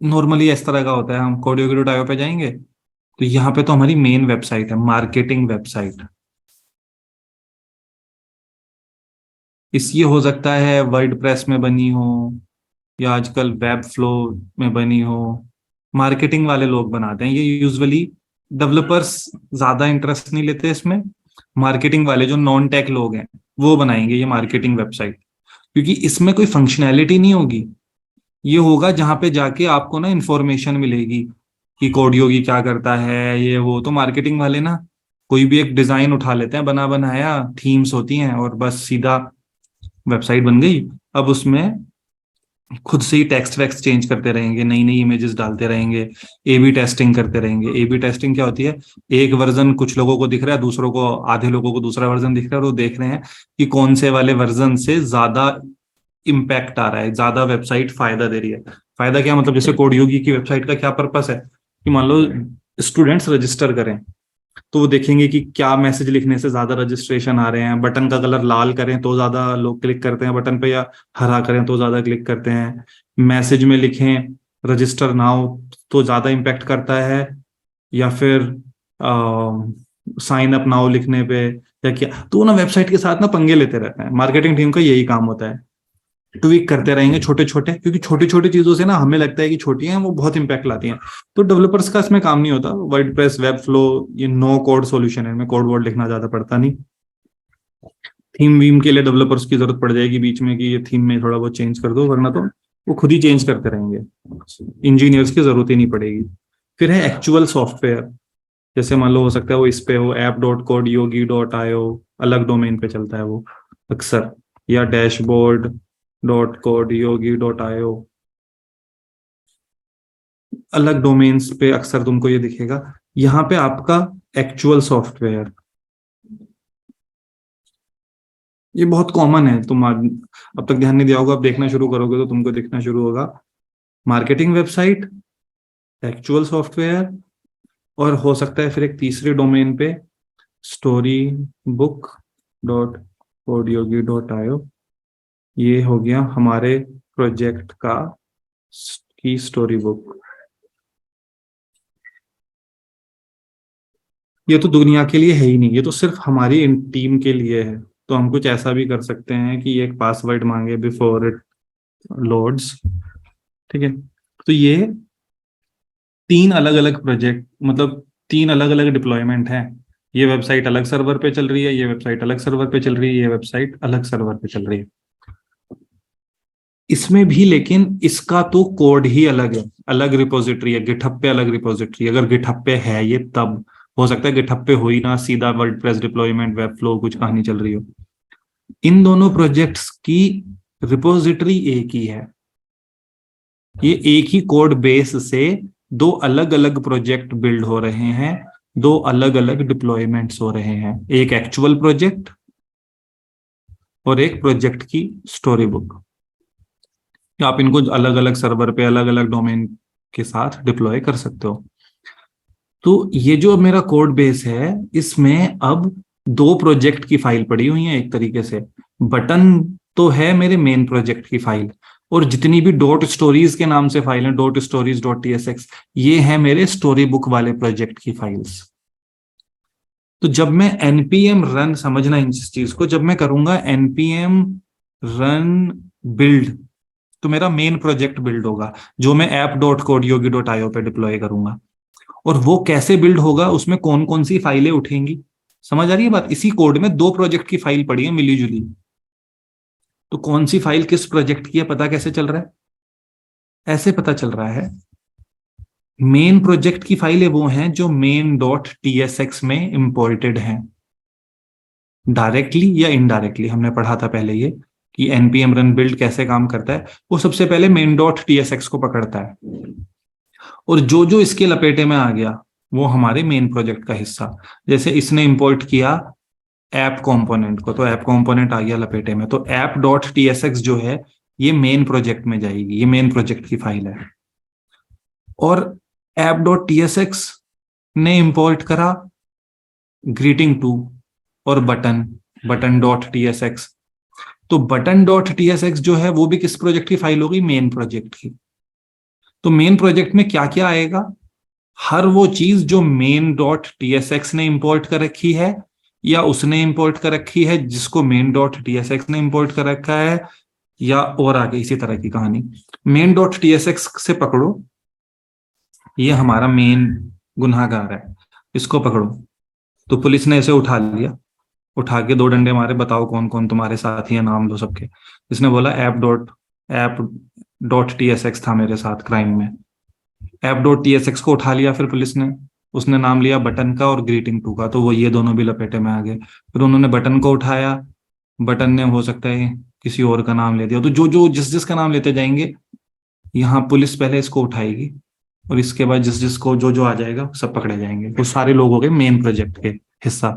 नॉर्मली इस तरह का होता है, हम codeyogi.io पे जाएंगे, तो यहाँ पे तो हमारी मेन वेबसाइट है, मार्केटिंग वेबसाइट। इस ये हो सकता है वर्डप्रेस में बनी हो, या आजकल वेब फ्लो में बनी हो, मार्केटिंग वाले लोग बनाते हैं ये यूजुअली। डेवलपर्स ज्यादा इंटरेस्ट नहीं लेते इसमें, मार्केटिंग वाले जो नॉन टेक लोग हैं वो बनाएंगे ये मार्केटिंग वेबसाइट, क्योंकि इसमें कोई फंक्शनैलिटी नहीं होगी। ये होगा जहां पे जाके आपको ना इंफॉर्मेशन मिलेगी कि कोड योगी क्या करता है, ये वो। तो मार्केटिंग वाले ना कोई भी एक डिजाइन उठा लेते हैं, बना बनाया थीम्स होती हैं, और बस सीधा वेबसाइट बन गई। अब उसमें खुद से ही टेक्स्ट वैक्स चेंज करते रहेंगे, नई नई इमेजेस डालते रहेंगे, ए बी टेस्टिंग करते रहेंगे। ए बी टेस्टिंग क्या होती है, एक वर्जन कुछ लोगों को दिख रहा है, दूसरों को, आधे लोगों को दूसरा वर्जन दिख रहा है, और वो देख रहे हैं कि कौन से वाले वर्जन से ज्यादा इम्पैक्ट आ रहा है, ज्यादा वेबसाइट फायदा दे रही है। फायदा क्या मतलब, जैसे कोड योगी की वेबसाइट का क्या पर्पस है, कि मान लो स्टूडेंट्स रजिस्टर करें, तो वो देखेंगे कि क्या मैसेज लिखने से ज्यादा रजिस्ट्रेशन आ रहे हैं, बटन का कलर लाल करें तो ज्यादा लोग क्लिक करते हैं बटन पे, या हरा करें तो ज्यादा क्लिक करते हैं, मैसेज में लिखें रजिस्टर नाउ तो ज्यादा इम्पेक्ट करता है, या फिर साइन अप नाउ लिखने पे, या क्या। तो वो ना वेबसाइट के साथ ना पंगे लेते रहते हैं, मार्केटिंग टीम का यही काम होता है, ट्वीक करते रहेंगे छोटे छोटे, क्योंकि छोटी छोटी चीजों से ना हमें लगता है कि छोटी हैं, वो बहुत इंपैक्ट लाती हैं। तो डेवलपर्स का इसमें काम नहीं होता, वर्डप्रेस, वेब फ्लो, ये नो कोड सॉल्यूशन है, इनमें कोड वर्ड लिखना ज्यादा पड़ता नहीं। थीम वीम के लिए डेवलपर्स की जरूरत पड़ जाएगी बीच में, कि ये थीम में थोड़ा बहुत चेंज कर दो, वरना तो वो खुद ही चेंज करते रहेंगे, इंजीनियर्स की जरूरत ही नहीं पड़ेगी। फिर है एक्चुअल सॉफ्टवेयर, जैसे मान लो हो सकता है वो इस पे हो app.codeyogi.io, अलग डोमेन पे चलता है वो अक्सर, या dashboard.codeyogi.io, अलग डोमेन्स पे अक्सर तुमको ये दिखेगा। यहाँ पे आपका एक्चुअल सॉफ्टवेयर, ये बहुत कॉमन है, तुम अब तक ध्यान नहीं दिया होगा, अब देखना शुरू करोगे तो तुमको दिखना शुरू होगा, मार्केटिंग वेबसाइट, एक्चुअल सॉफ्टवेयर, और हो सकता है फिर एक तीसरे डोमेन पे स्टोरी बुक डॉट codeyogi.io, ये हो गया हमारे प्रोजेक्ट का की स्टोरी बुक। ये तो दुनिया के लिए है ही नहीं, ये तो सिर्फ हमारी टीम के लिए है। तो हम कुछ ऐसा भी कर सकते हैं कि एक पासवर्ड मांगे बिफोर इट लोड्स। ठीक है, तो ये तीन अलग अलग प्रोजेक्ट, मतलब तीन अलग अलग डिप्लॉयमेंट है। ये वेबसाइट अलग सर्वर पे चल रही है, ये वेबसाइट अलग सर्वर पे चल रही है, ये वेबसाइट अलग सर्वर पे चल रही है। इसमें भी लेकिन इसका तो कोड ही अलग है, अलग रिपोजिटरी है, गिटहब पे अलग रिपोजिटरी। अगर गिटहब पे है ये, तब हो सकता है गिटहब पे हो ही ना, सीधा वर्डप्रेस डिप्लॉयमेंट, वेब फ्लो, कुछ कहानी चल रही हो। इन दोनों प्रोजेक्ट्स की रिपोजिटरी एक ही है, ये एक ही कोड बेस से दो अलग अलग प्रोजेक्ट बिल्ड हो रहे हैं, दो अलग अलग डिप्लॉयमेंट्स हो रहे हैं, एक एक्चुअल प्रोजेक्ट और एक प्रोजेक्ट की स्टोरी बुक। आप इनको अलग अलग सर्वर पे अलग अलग डोमेन के साथ डिप्लॉय कर सकते हो। तो ये जो मेरा कोड बेस है, इसमें अब दो प्रोजेक्ट की फाइल पड़ी हुई है एक तरीके से। बटन तो है मेरे मेन प्रोजेक्ट की फाइल, और जितनी भी डॉट स्टोरीज के नाम से फाइल है, डॉट स्टोरीज डॉट TSX, ये है मेरे स्टोरी बुक वाले प्रोजेक्ट की फाइल्स। तो जब मैं npm रन, समझना इस चीज को, जब मैं करूंगा npm रन बिल्ड, तो मेरा मेन प्रोजेक्ट बिल्ड होगा, जो मैं app.codeyogi.io पे डिप्लॉय करूंगा। और वो कैसे बिल्ड होगा, उसमें कौन कौन सी फाइलें उठेंगी, समझ आ रही है बात। इसी कोड में दो प्रोजेक्ट की फाइल पड़ी है मिली जुली, तो कौन सी फाइल किस प्रोजेक्ट की है पता कैसे चल रहा है। ऐसे पता चल रहा है मेन प्रोजेक्ट की फाइलें वो हैं जो मेन डॉट टीएसएक्स में इंपोर्टेड हैं, डायरेक्टली या इनडायरेक्टली। हमने पढ़ा था पहले ये कि एनपीएम रन बिल्ड कैसे काम करता है। वो सबसे पहले मेन डॉट टीएसएक्स को पकड़ता है, और जो जो इसके लपेटे में आ गया वो हमारे मेन प्रोजेक्ट का हिस्सा। जैसे इसने इंपोर्ट किया ऐप कंपोनेंट को, तो ऐप कंपोनेंट आ गया लपेटे में, तो ऐप डॉट टीएसएक्स जो है ये मेन प्रोजेक्ट में जाएगी, ये मेन प्रोजेक्ट की फाइल है। और ऐप डॉट टीएसएक्स ने इंपोर्ट करा ग्रीटिंग टू और बटन, बटन डॉट टीएसएक्स। तो बटन डॉट टीएसएक्स जो है वो भी किस प्रोजेक्ट की फाइल होगी, मेन प्रोजेक्ट की। तो मेन प्रोजेक्ट में क्या क्या आएगा, हर वो चीज जो मेन डॉट टीएसएक्स ने इंपोर्ट कर रखी है या उसने इंपोर्ट कर रखी है जिसको मेन डॉट टीएसएक्स ने इंपोर्ट कर रखा है, या और आगे इसी तरह की कहानी। मेन डॉट टीएसएक्स से पकड़ो, ये हमारा मेन गुनाहगार है, इसको पकड़ो। तो पुलिस ने इसे उठा लिया, उठा के दो डंडे मारे, बताओ कौन कौन तुम्हारे साथी है, नाम लो सबके। इसने बोला ऐप डॉट टीएसएक्स था मेरे साथ क्राइम में। ऐप डॉट टीएसएक्स को उठा लिया फिर पुलिस ने, उसने नाम लिया बटन का और ग्रीटिंग टू का, तो वो ये दोनों भी लपेटे में आ गए। फिर उन्होंने बटन को उठाया, बटन ने हो सकता है किसी और का नाम ले दिया, तो जो जो जिस जिसका नाम लेते जाएंगे, यहाँ पुलिस पहले इसको उठाएगी और इसके बाद जिस जिसको जो जो आ जाएगा सब पकड़े जाएंगे। तो सारे लोग हो गए मेन प्रोजेक्ट के हिस्सा।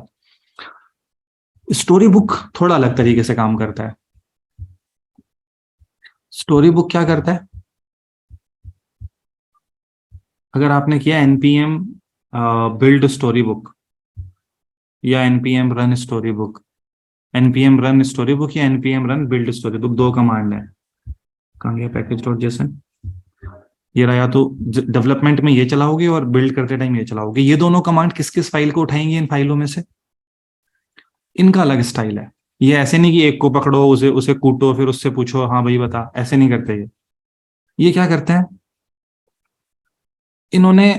स्टोरी बुक थोड़ा अलग तरीके से काम करता है। स्टोरी बुक क्या करता है, अगर आपने किया एनपीएम बिल्ड स्टोरी बुक या NPM run story book, NPM run story book या NPM run build story book, दो कमांड है। कहाँ गया पैकेज डॉट जेसन, ये रहा। या तो डेवलपमेंट में ये चलाओगे और बिल्ड करते टाइम ये चलाओगे। ये दोनों कमांड किस किस फाइल को उठाएंगे, इन फाइलों में से, इनका अलग स्टाइल है। ये ऐसे नहीं कि एक को पकड़ो उसे उसे कूटो फिर उससे पूछो हाँ भाई बता, ऐसे नहीं करते ये क्या करते हैं, इन्होंने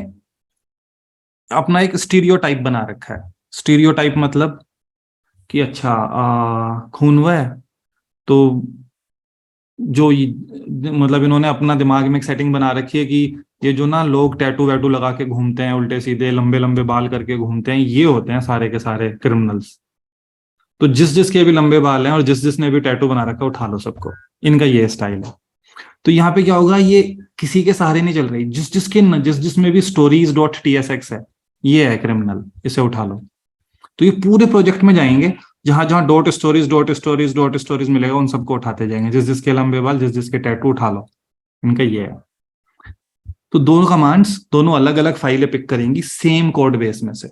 अपना एक स्टीरियोटाइप बना रखा है। स्टीरियोटाइप मतलब कि अच्छा खून हुआ है तो मतलब इन्होंने अपना दिमाग में एक सेटिंग बना रखी है कि ये जो ना लोग टैटू वैटू लगा के घूमते हैं, उल्टे सीधे लंबे लंबे बाल करके घूमते हैं, ये होते हैं सारे के सारे क्रिमिनल्स। तो जिस जिसके भी लंबे बाल हैं और जिस जिसने भी टैटू बना रखा है उठा लो सबको, इनका ये स्टाइल है। तो यहाँ पे क्या होगा, ये किसी के सहारे नहीं चल रही, जिस जिसमें भी स्टोरीज डॉट टीएसएक्स है ये है क्रिमिनल, इसे उठा लो। तो ये पूरे प्रोजेक्ट में जाएंगे, जहां जहां dot stories dot stories dot stories मिलेगा उन सबको उठाते जाएंगे, जिस जिसके लंबे बाल जिस जिसके टैटू उठा लो, इनका ये है। तो दोनों कमांड्स दोनों अलग अलग फाइलें पिक करेंगी सेम कोड बेस में से।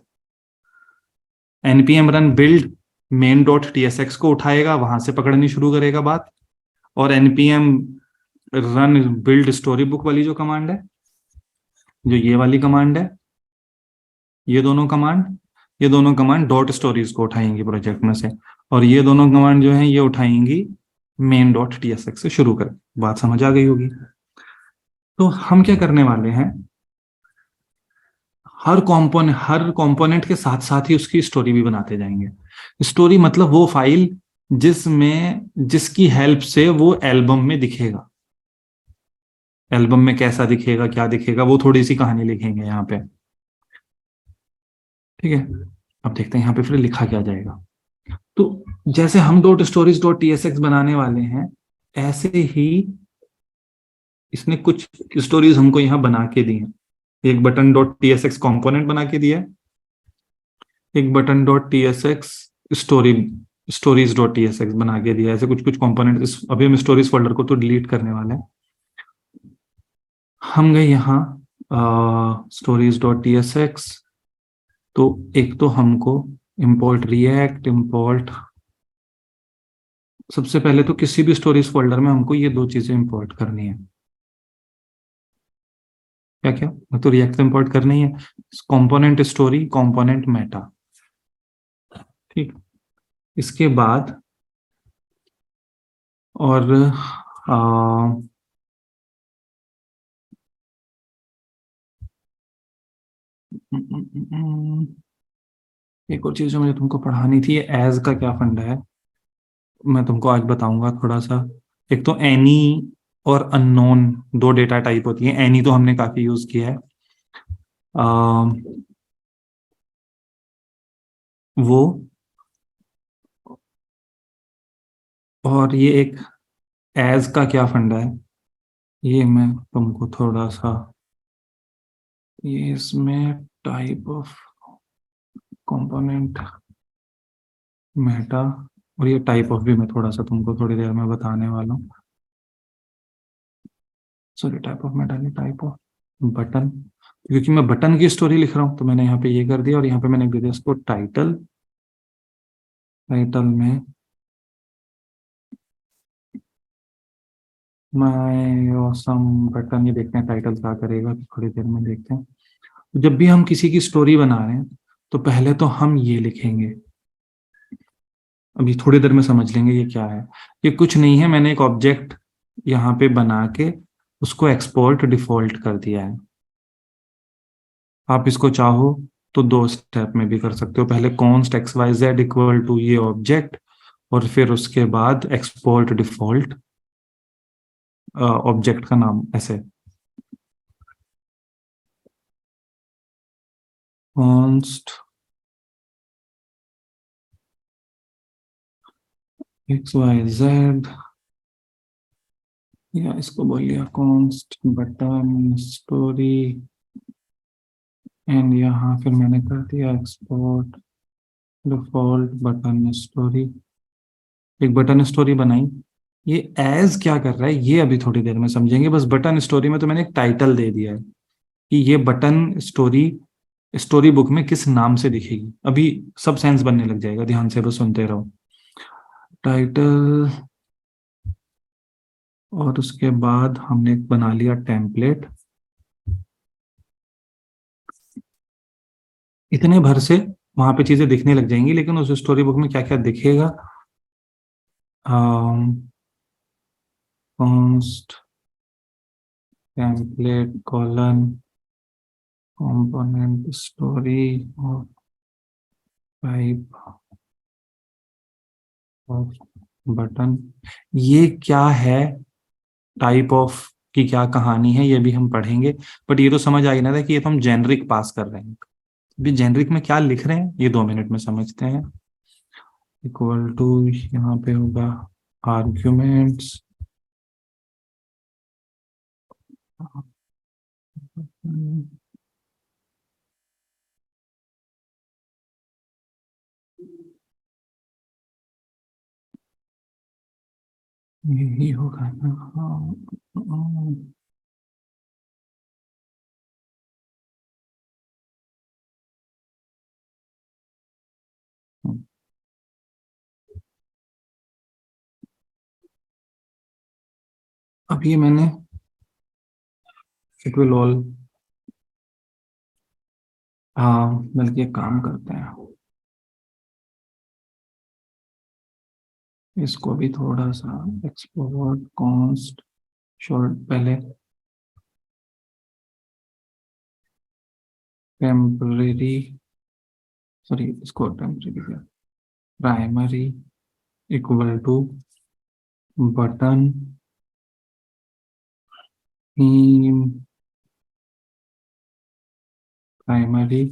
NPM run build main dot TSX को उठाएगा, वहां से पकड़नी शुरू करेगा बात। और NPM run build story book वाली जो कमांड है, जो ये वाली कमांड है, ये दोनों कमांड डॉट स्टोरीज को उठाएंगी प्रोजेक्ट में से, और ये दोनों कमांड जो है ये उठाएंगी मेन डॉट टीएसएक्स से शुरू कर। बात समझ आ गई होगी। तो हम क्या करने वाले हैं, हर कंपोनेंट के साथ साथ ही उसकी स्टोरी भी बनाते जाएंगे। स्टोरी मतलब वो फाइल जिसकी हेल्प से वो एल्बम में दिखेगा। एल्बम में कैसा दिखेगा, क्या दिखेगा, वो थोड़ी सी कहानी लिखेंगे यहाँ पे। ठीक है, अब देखते हैं यहाँ पे फिर लिखा क्या जाएगा। तो जैसे हम डॉट स्टोरीज डॉट टीएसएक्स बनाने वाले हैं, ऐसे ही इसने कुछ स्टोरीज हमको यहाँ बना के दी हैं। एक बटन डॉट टीएसएक्स कॉम्पोनेंट बना के दिया है, एक button dot TSX story stories dot TSX बना के दिया है। ऐसे कुछ कुछ कॉम्पोनेंट, अभी हम स्टोरीज फोल्डर को तो डिलीट करने वाले हैं। हम गए यहाँ स्टोरीज डॉट टीएसएक्स, तो एक तो हमको इंपोर्ट रिएक्ट इंपोर्ट, सबसे पहले तो किसी भी स्टोरीज फोल्डर में हमको ये दो चीजें इंपोर्ट करनी है। क्या क्या, तो रिएक्ट इंपोर्ट करनी है, कंपोनेंट स्टोरी कंपोनेंट मेटा। ठीक, इसके बाद और एक और चीज जो मुझे तुमको पढ़ानी थी, एज का क्या फंडा है मैं तुमको आज बताऊंगा थोड़ा सा। एक तो एनी और अननोन दो डेटा टाइप होती है। एनी तो हमने काफी यूज किया है। वो और ये एक एज का क्या फंडा है, ये मैं तुमको थोड़ा सा, ये इसमें टाइप ऑफ कंपोनेंट मेटा, और ये टाइप ऑफ भी मैं थोड़ा सा तुमको थोड़ी देर में बताने वाला हूँ। सॉरी, टाइप ऑफ मेटा नहीं, टाइप ऑफ बटन, क्योंकि मैं बटन की स्टोरी लिख रहा हूँ तो मैंने यहाँ पे ये कर दिया, और यहाँ पे मैंने दे दिया इसको टाइटल। टाइटल में माय ऑसम बटन, ये देखते हैं टाइटल क्या करेगा, तो थोड़ी देर में देखते हैं। जब भी हम किसी की स्टोरी बना रहे हैं तो पहले तो हम ये लिखेंगे, अभी थोड़ी देर में समझ लेंगे ये क्या है। ये कुछ नहीं है, मैंने एक ऑब्जेक्ट यहाँ पे बना के उसको एक्सपोर्ट डिफॉल्ट कर दिया है। आप इसको चाहो तो दो स्टेप में भी कर सकते हो, पहले const X Y Z equal to ये ऑब्जेक्ट, और फिर उसके बाद एक्सपोर्ट डिफॉल्ट ऑब्जेक्ट का नाम, ऐसे कॉन्स्ट एक्स वाई जेड, या इसको बोल लिया कॉन्स्ट बटन स्टोरी, एंड यहाँ फिर मैंने कर दिया एक्सपोर्ट डिफॉल्ट बटन स्टोरी। एक बटन स्टोरी बनाई। ये एज क्या कर रहा है ये अभी थोड़ी देर में समझेंगे। बस बटन स्टोरी में तो मैंने एक टाइटल दे दिया है कि ये बटन स्टोरी स्टोरी बुक में किस नाम से दिखेगी। अभी सब सेंस बनने लग जाएगा, ध्यान से बस सुनते रहो। टाइटल, और उसके बाद हमने बना लिया टेम्पलेट। इतने भर से वहां पे चीजें दिखने लग जाएंगी, लेकिन उस स्टोरी बुक में क्या क्या दिखेगा, const template colon component story और टाइप ऑफ बटन। ये क्या है, टाइप ऑफ की क्या कहानी है, ये भी हम पढ़ेंगे। बट ये तो समझ आ गया ना था कि ये तो हम जेनरिक पास कर रहे हैं। अभी जेनरिक में क्या लिख रहे हैं ये 2 मिनट में समझते हैं। इक्वल टू, यहाँ पे होगा आर्ग्यूमेंट्स, यही होगा ना। हाँ, अब ये मैंने इट विल ऑल, हाँ बल्कि एक काम करते हैं, इसको भी थोड़ा सा एक्सपोर्ट कॉन्स्ट शॉर्ट, पहले टेम्परेरी, सॉरी इसको temporary primary equal to button theme primary,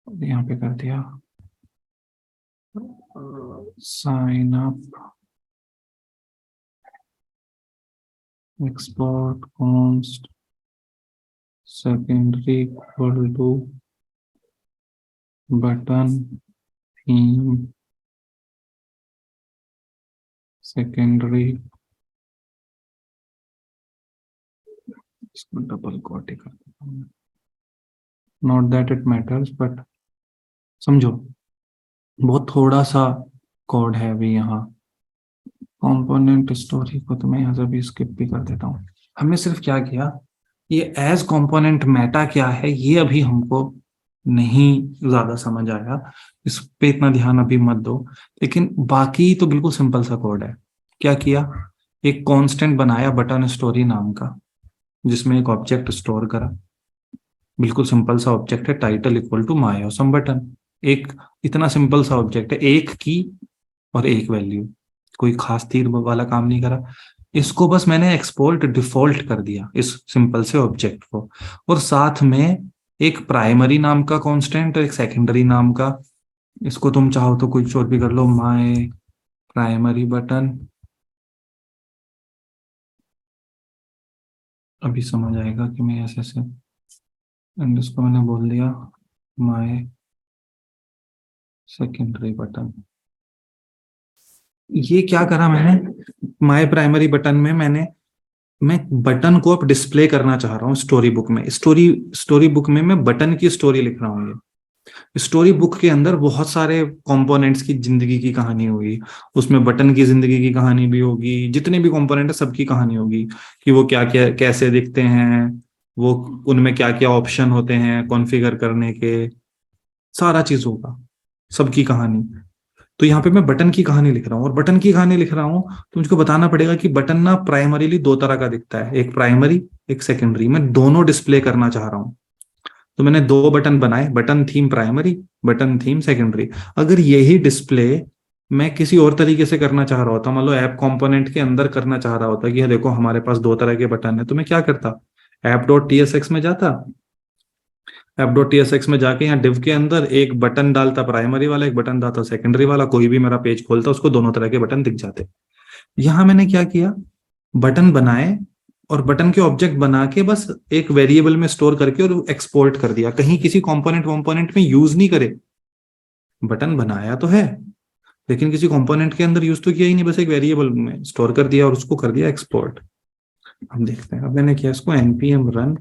यहाँ पे कर दिया sign up export const secondary equal to button theme secondary, इसको डबल कोट ही कर देता हूँ, not that it matters but समझो, बहुत थोड़ा सा कोड है अभी यहाँ। कंपोनेंट स्टोरी को तो मैं यहाँ से भी स्किप भी कर देता हूँ। हमने सिर्फ क्या किया, ये एज कंपोनेंट मेटा क्या है ये अभी हमको नहीं ज्यादा समझ आया, इस पे इतना ध्यान अभी मत दो। लेकिन बाकी तो बिल्कुल सिंपल सा कोड है। क्या किया, एक कांस्टेंट बनाया बटन स्टोरी नाम का, जिसमें एक ऑब्जेक्ट स्टोर करा। बिल्कुल सिंपल सा ऑब्जेक्ट है, title equal to my awesome button. एक इतना सिंपल सा ऑब्जेक्ट है, एक की और एक वैल्यू, कोई खास तीर वाला काम नहीं करा। इसको बस मैंने एक्सपोर्ट डिफॉल्ट कर दिया इस सिंपल से ऑब्जेक्ट को, और साथ में एक प्राइमरी नाम का कांस्टेंट और एक सेकेंडरी नाम का। इसको तुम चाहो तो कुछ और भी कर लो, माय प्राइमरी बटन। अभी समझ आएगा कि मैं ऐसे ऐसे, एंड इसको मैंने बोल दिया माय सेकेंडरी बटन। ये क्या करा मैंने, माय प्राइमरी बटन में मैं बटन को अब डिस्प्ले करना चाह रहा हूँ स्टोरी बुक में। स्टोरी स्टोरी बुक में मैं बटन की स्टोरी लिख रहा हूँ। ये स्टोरी बुक के अंदर बहुत सारे कंपोनेंट्स की जिंदगी की कहानी होगी। उसमें बटन की जिंदगी की कहानी भी होगी, जितने भी कंपोनेंट है सबकी कहानी होगी, कि वो क्या क्या कैसे दिखते हैं, वो उनमें क्या क्या ऑप्शन होते हैं कॉन्फ़िगर करने के, सारा चीज होगा, सबकी कहानी। तो यहाँ पे मैं बटन की कहानी लिख रहा हूँ, और बटन की कहानी लिख रहा हूँ तो मुझको बताना पड़ेगा कि बटन ना प्राइमरीली दो तरह का दिखता है, एक प्राइमरी एक सेकेंडरी। मैं दोनों डिस्प्ले करना चाह रहा हूँ। तो मैंने दो बटन बनाए, button theme primary, button theme secondary. अगर यही डिस्प्ले मैं किसी और तरीके से करना चाह रहा होता, मान लो ऐप कंपोनेंट के अंदर करना चाह रहा होता कि ये देखो हमारे पास दो तरह के बटन है, तो मैं क्या करता, app dot T S X में जाता, app dot T S X में जाके यहाँ डिव के अंदर एक बटन डालता प्राइमरी वाला, एक बटन डालता सेकेंडरी वाला, कोई भी मेरा पेज खोलता उसको दोनों तरह के बटन दिख जाते। यहां मैंने क्या किया, बटन बनाए और बटन के ऑब्जेक्ट बना के बस एक वेरिएबल में स्टोर करके और एक्सपोर्ट कर दिया, कहीं किसी कंपोनेंट वॉम्पोनेंट में यूज नहीं करे। बटन बनाया तो है लेकिन किसी कंपोनेंट के अंदर यूज तो किया ही नहीं, बस एक वेरिएबल में स्टोर कर दिया और उसको कर दिया एक्सपोर्ट। हम देखते हैं, अब मैंने किया इसको npm run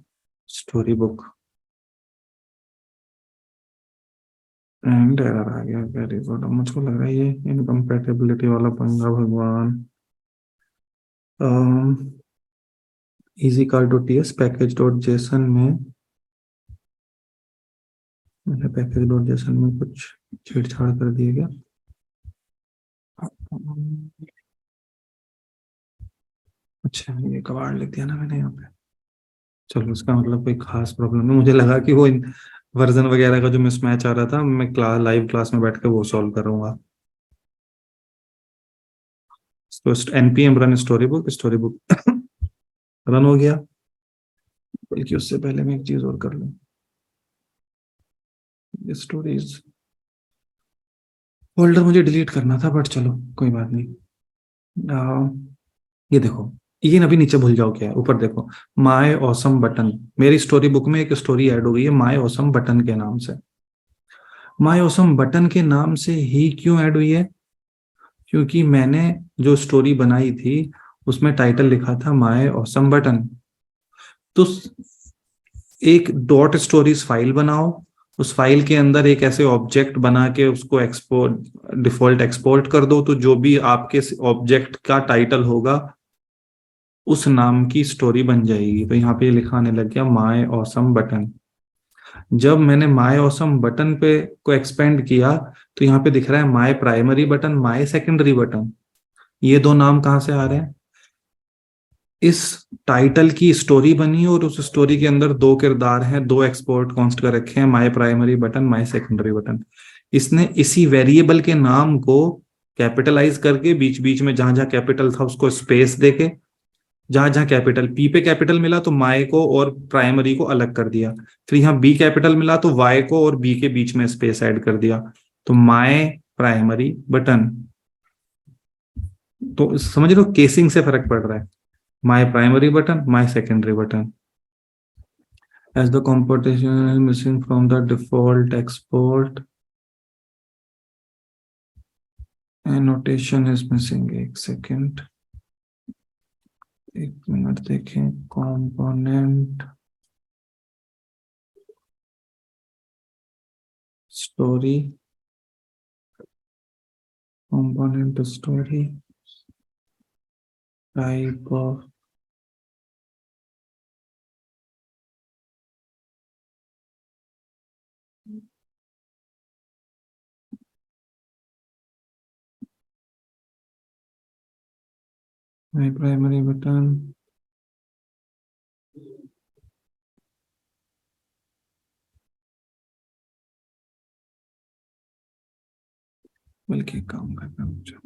story book, and error आ गया, वेरी गुड। मुझको लग रहा है ये इनकम्पेटेबिलिटी वाला पंगा भगवान। Easy car dot T S package dot JSON में मैंने पैकेज डॉट जेसन में कुछ छेड़छाड़ कर दिया क्या? अच्छा, ये कबाड़ लिख दिया ना मैंने यहाँ पे। चलो, उसका मतलब कोई खास प्रॉब्लम नहीं, मुझे लगा कि वो वर्जन वगैरह का जो मिसमैच आ रहा था, मैं लाइव क्लास में बैठ के वो सॉल्व करूंगा। तो npm run story book run हो गया। बल्कि उससे पहले मैं एक चीज और कर लूँ, स्टोरीज फोल्डर मुझे डिलीट करना था, बट चलो कोई बात नहीं। ये देखो, ये अभी नीचे भूल जाओ क्या है, ऊपर देखो, माय ऑसम बटन। मेरी स्टोरी बुक में एक स्टोरी ऐड हो गई है माय ऑसम बटन के नाम से। माय ऑसम बटन के नाम से ही क्यों ऐड हुई है? क्योंकि मैंने जो स्टोरी बनाई थी उसमें टाइटल लिखा था माय ऑसम बटन। तो एक डॉट स्टोरीज फाइल बनाओ, उस फाइल के अंदर एक ऐसे ऑब्जेक्ट बना के उसको एक्सपोर्ट डिफॉल्ट एक्सपोर्ट कर दो, तो जो भी आपके ऑब्जेक्ट का टाइटल होगा उस नाम की स्टोरी बन जाएगी। तो यहाँ पे लिखा आने लग गया माय ऑसम बटन। जब मैंने माय ऑसम बटन पे को एक्सपेंड किया तो यहाँ पे दिख रहा है my primary button, my secondary button. ये दो नाम कहाँ से आ रहे हैं? इस टाइटल की स्टोरी बनी और उस स्टोरी के अंदर दो किरदार हैं, दो एक्सपोर्ट कॉन्स्ट कर रखे हैं, my primary button my secondary button. इसने इसी वेरिएबल के नाम को कैपिटलाइज करके बीच बीच में जहां जहां कैपिटल था उसको स्पेस देके, जहां जहां कैपिटल पी पे कैपिटल मिला तो माय को और प्राइमरी को अलग कर दिया, फिर यहाँ बी कैपिटल मिला तो वाई को और बी के बीच में स्पेस ऐड कर दिया, तो माय प्राइमरी बटन। तो समझ लो केसिंग से फर्क पड़ रहा है, my primary button my secondary button. as the competition is missing from the default export, annotation is missing। एक सेकेंड, एक मिनट देखें, component story, component story type of my primary button. बल्कि काम करना मुझे,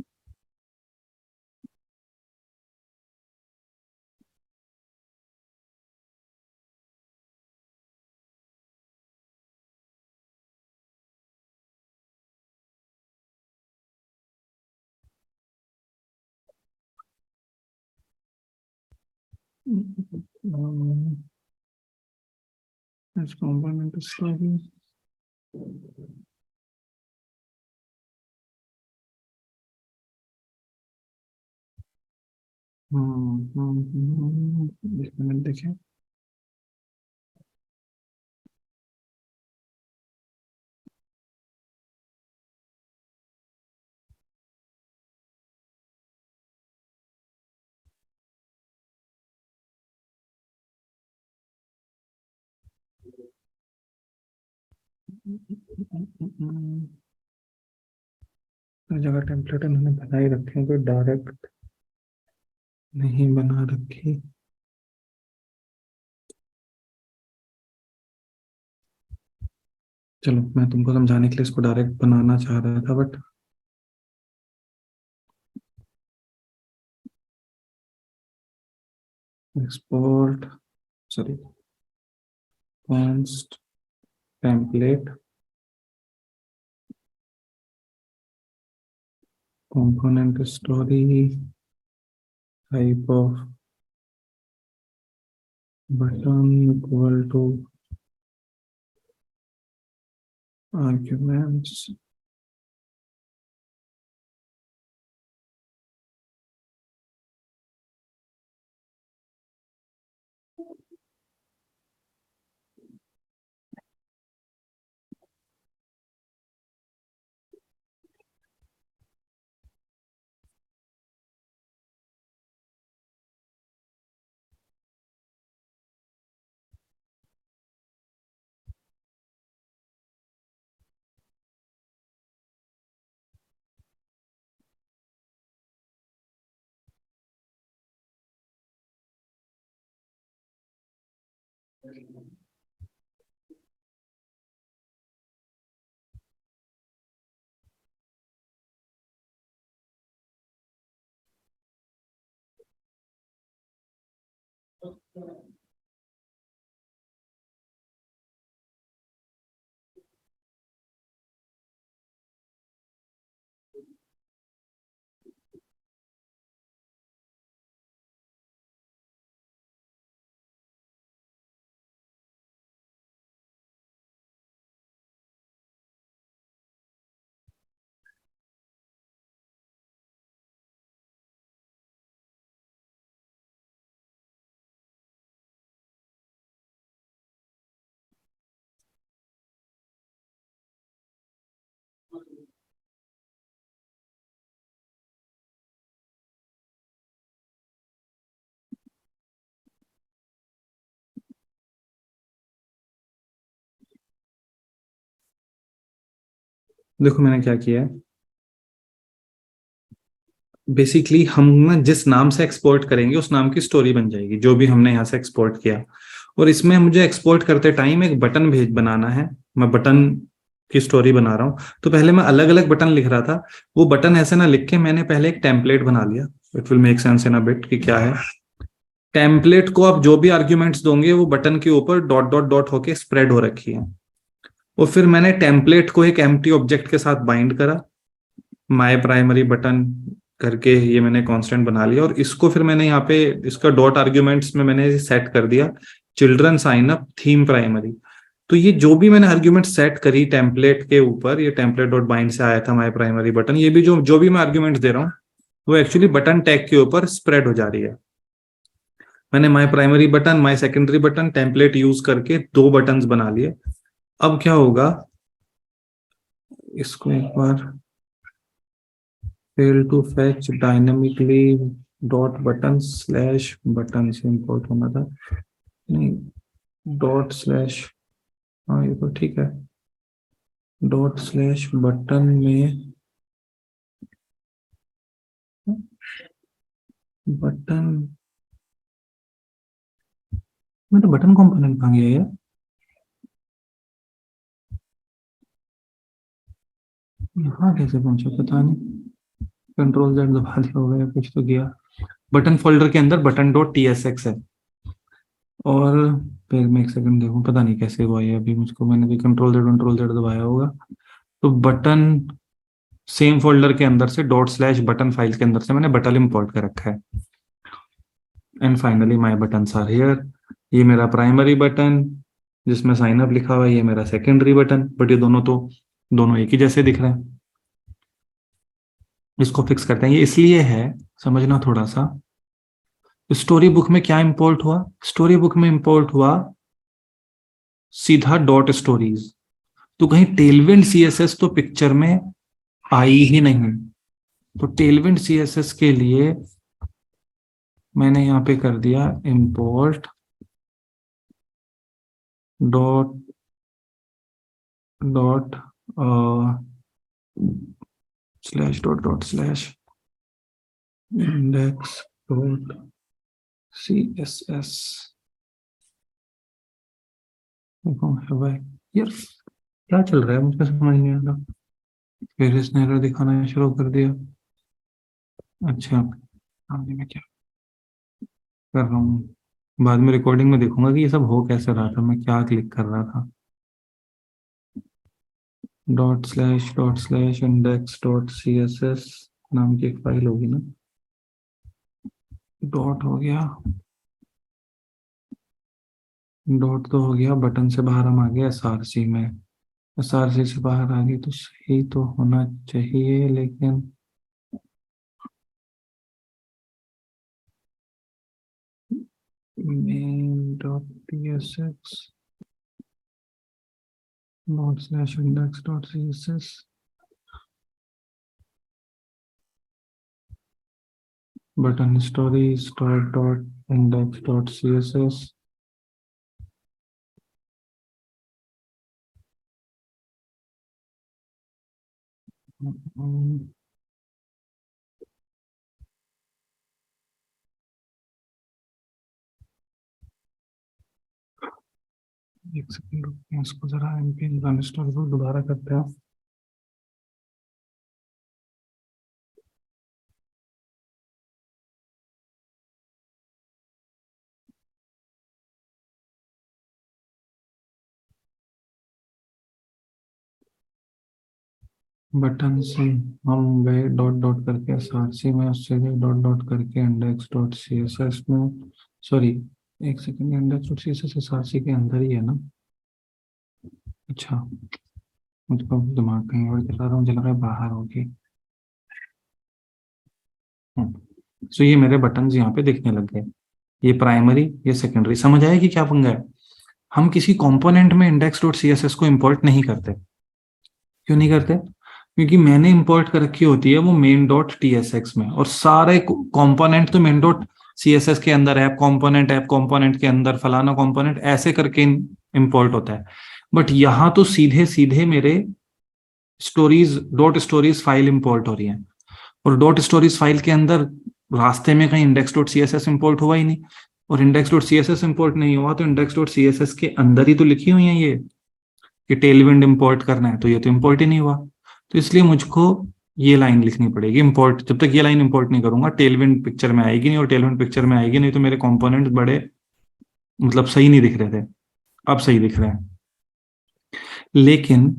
This component story. एक minute देखिए। हर जगह टेम्पलेट इन्होंने बनाई रखे हैं, कोई डायरेक्ट नहीं बना रखी। चलो मैं तुमको समझाने के लिए इसको डायरेक्ट बनाना चाह रहा था, but export, sorry, const template component story type of button equal to arguments. देखो मैंने क्या किया है, बेसिकली हम ना जिस नाम से एक्सपोर्ट करेंगे उस नाम की स्टोरी बन जाएगी, जो भी हमने यहाँ से एक्सपोर्ट किया। और इसमें मुझे एक्सपोर्ट करते टाइम एक बटन भेज बनाना है, मैं बटन की स्टोरी बना रहा हूँ। तो पहले मैं अलग अलग बटन लिख रहा था, वो बटन ऐसे ना लिख के मैंने पहले एक टेम्पलेट बना लिया। It will make sense in a bit कि क्या है टेम्पलेट को। आप जो भी आर्ग्यूमेंट्स दोगे वो बटन के ऊपर डॉट डॉट डॉट होके स्प्रेड हो रखी है। और फिर मैंने टेम्पलेट को एक एम्प्टी ऑब्जेक्ट के साथ बाइंड करा, माय प्राइमरी बटन करके ये मैंने कांस्टेंट बना लिया। और इसको फिर मैंने यहाँ पे इसका डॉट आर्ग्यूमेंट्स में मैंने सेट कर दिया children sign up theme primary. तो ये जो भी मैंने आर्ग्यूमेंट सेट करी टेम्पलेट के ऊपर, ये टेम्पलेट डॉट बाइंड से आया था माय प्राइमरी बटन, ये भी जो जो भी मैं आर्ग्यूमेंट दे रहा हूँ वो एक्चुअली बटन टैग के ऊपर स्प्रेड हो जा रही है। मैंने my primary button, my secondary button template use करके दो बटन्स बना लिए। अब क्या होगा, इसको एक बार fail to fetch dynamically dot button slash button से import होना था, नहीं डॉट स्लैश, हाँ ये तो ठीक है, डॉट स्लैश बटन में बटन में तो बटन कंपोनेंट कहाँ गया यार, यहाँ कैसे पहुंचा पता नहीं, कंट्रोल जेड दबा दिया होगा या कुछ तो गया। बटन फोल्डर के अंदर button dot T S x है। और फिर मैं एक सेकंड देखूं, पता नहीं कैसे हुआ ये अभी मुझको, मैंने भी कंट्रोल जेड दबाया होगा। तो बटन सेम फोल्डर के अंदर से डॉट स्लैश बटन फाइल के अंदर से मैंने बटन इंपोर्ट कर रखा है। And finally my buttons are here. ये मेरा प्राइमरी बटन जिसमें साइन अप लिखा हुआ है, ये मेरा सेकेंडरी बटन, बट ये दोनों एक ही जैसे दिख रहे हैं। इसको फिक्स करते हैं। ये इसलिए है, समझना थोड़ा सा। स्टोरी बुक में क्या इंपोर्ट हुआ? स्टोरी बुक में इंपोर्ट हुआ सीधा डॉट स्टोरीज। तो कहीं टेलविंड सीएसएस तो पिक्चर में आई ही नहीं। तो टेलविंड सीएसएस के लिए मैंने यहां पे कर दिया import dot dot slash dot dot slash index dot C S S. यार क्या चल रहा है, मुझे समझ नहीं आ रहा। फिर इसने एरर दिखाना शुरू कर दिया। अच्छा, आगे मैं क्या कर रहा हूँ? बाद में रिकॉर्डिंग में देखूंगा कि ये सब हो कैसे रहा था, मैं क्या क्लिक कर रहा था। Dot slash index dot C S S नाम की एक फाइल होगी ना। डॉट हो गया, डॉट तो हो गया, बटन से बाहर हम आ गए एसआरसी में। एसआरसी से बाहर आ गए तो सही तो होना चाहिए, लेकिन main dot T S X dot slash index dot C S S button story start dot index dot C S S. एक सेकंड रुकिए, इसको जरा npm इंस्टॉल को दोबारा करते हैं। बटन से हम गए डॉट डॉट करके एसआरसी में, उससे गए डॉट डॉट करके index dot C S S में। सॉरी, एक second, index dot C S S SRC के अंदर ही है ना? अच्छा, मुझको दिमाग कहीं और चला रहा हूँ, मुझे लगा बाहर होगी। सो ये मेरे बटन्स यहाँ पे दिखने लग गए। ये प्राइमरी, ये सेकेंडरी। समझ आया कि क्या पंगा है? हम किसी कंपोनेंट में index dot C S S को इंपोर्ट नहीं करते। क्यों नहीं करते? क्योंकि मैंने इंपोर्ट कर रखी होती है वो main dot T S X में, और सारे कंपोनेंट तो main dot C S S के अंदर, ऐप कंपोनेंट के अंदर फलाना कंपोनेंट ऐसे करके इंपोर्ट होता है। बट यहाँ तो सीधे सीधे मेरे stories dot stories file import हो रही है, और डॉट स्टोरीज फाइल के अंदर रास्ते में कहीं index dot C S S import हुआ ही नहीं। और index dot C S S import नहीं हुआ तो index dot C S S के अंदर ही तो लिखी हुई है ये कि टेलविंड इंपोर्ट करना है, तो ये तो इंपोर्ट ही नहीं हुआ। तो इसलिए मुझको ये लाइन लिखनी पड़ेगी इंपोर्ट। जब तक ये लाइन इंपोर्ट नहीं करूंगा टेलविंड पिक्चर में आएगी नहीं, और टेलविंड पिक्चर में आएगी नहीं तो मेरे कंपोनेंट्स बड़े मतलब सही नहीं दिख रहे थे, अब सही दिख रहे हैं। लेकिन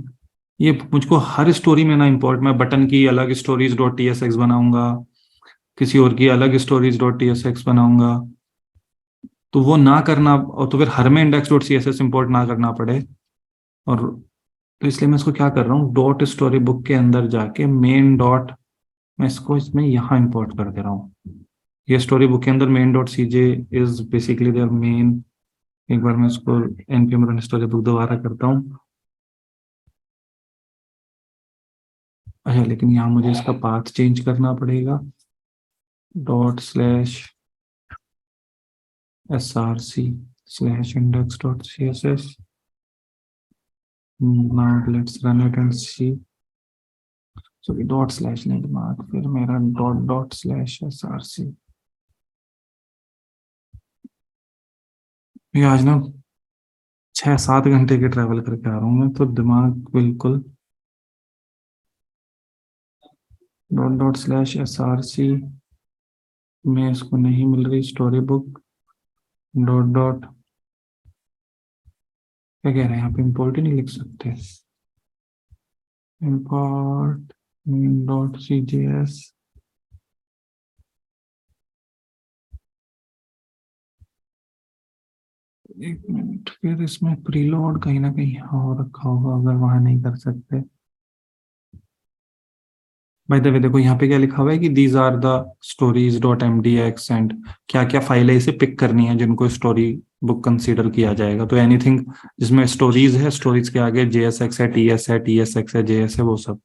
ये मुझको हर स्टोरी में ना इंपोर्ट, मैं बटन की अलग stories dot T S x बनाऊंगा, किसी और की अलग stories dot T S x बनाऊंगा, तो वो ना करना, और तो फिर हर में index dot C S S import ना करना पड़े। और तो इसलिए मैं इसको क्या कर रहा हूँ, डॉट स्टोरी बुक के अंदर जाके मेन डॉट, मैं इसको इसमें यहाँ इंपोर्ट कर दे रहा हूँ। ये स्टोरी बुक के अंदर main dot C J is basically their main. एक बार मैं इसको npm रन स्टोरी बुक दोबारा करता हूँ। अच्छा, लेकिन यहाँ मुझे इसका पाथ चेंज करना पड़ेगा। Dot slash S R C slash index dot C S S. Now let's run it and see. Sorry, dot slash नहीं, दिमाग फिर मेरा dot dot slash S R C. ये आज ना 6-7 घंटे के ट्रैवल करके आ रहा हूँ मैं, तो दिमाग बिल्कुल। Dot dot slash S R C में इसको नहीं मिल रही स्टोरी बुक। डॉट डॉट क्या कह रहे हैं यहाँ पे, इंपोर्ट ही नहीं लिख सकते। Import dot C J S. एक मिनट, फिर इसमें प्रीलोड कहीं ना कहीं यहाँ हो रखा होगा, अगर वहां नहीं कर सकते। बाय द वे देखो यहाँ पे क्या लिखा हुआ है कि these are the stories dot M D X and क्या क्या फाइल है इसे पिक करनी है जिनको स्टोरी बुक कंसीडर किया जाएगा। तो एनीथिंग जिसमें स्टोरीज है, स्टोरीज के आगे JSX है, TS है, TSX है, JS है, वो सब।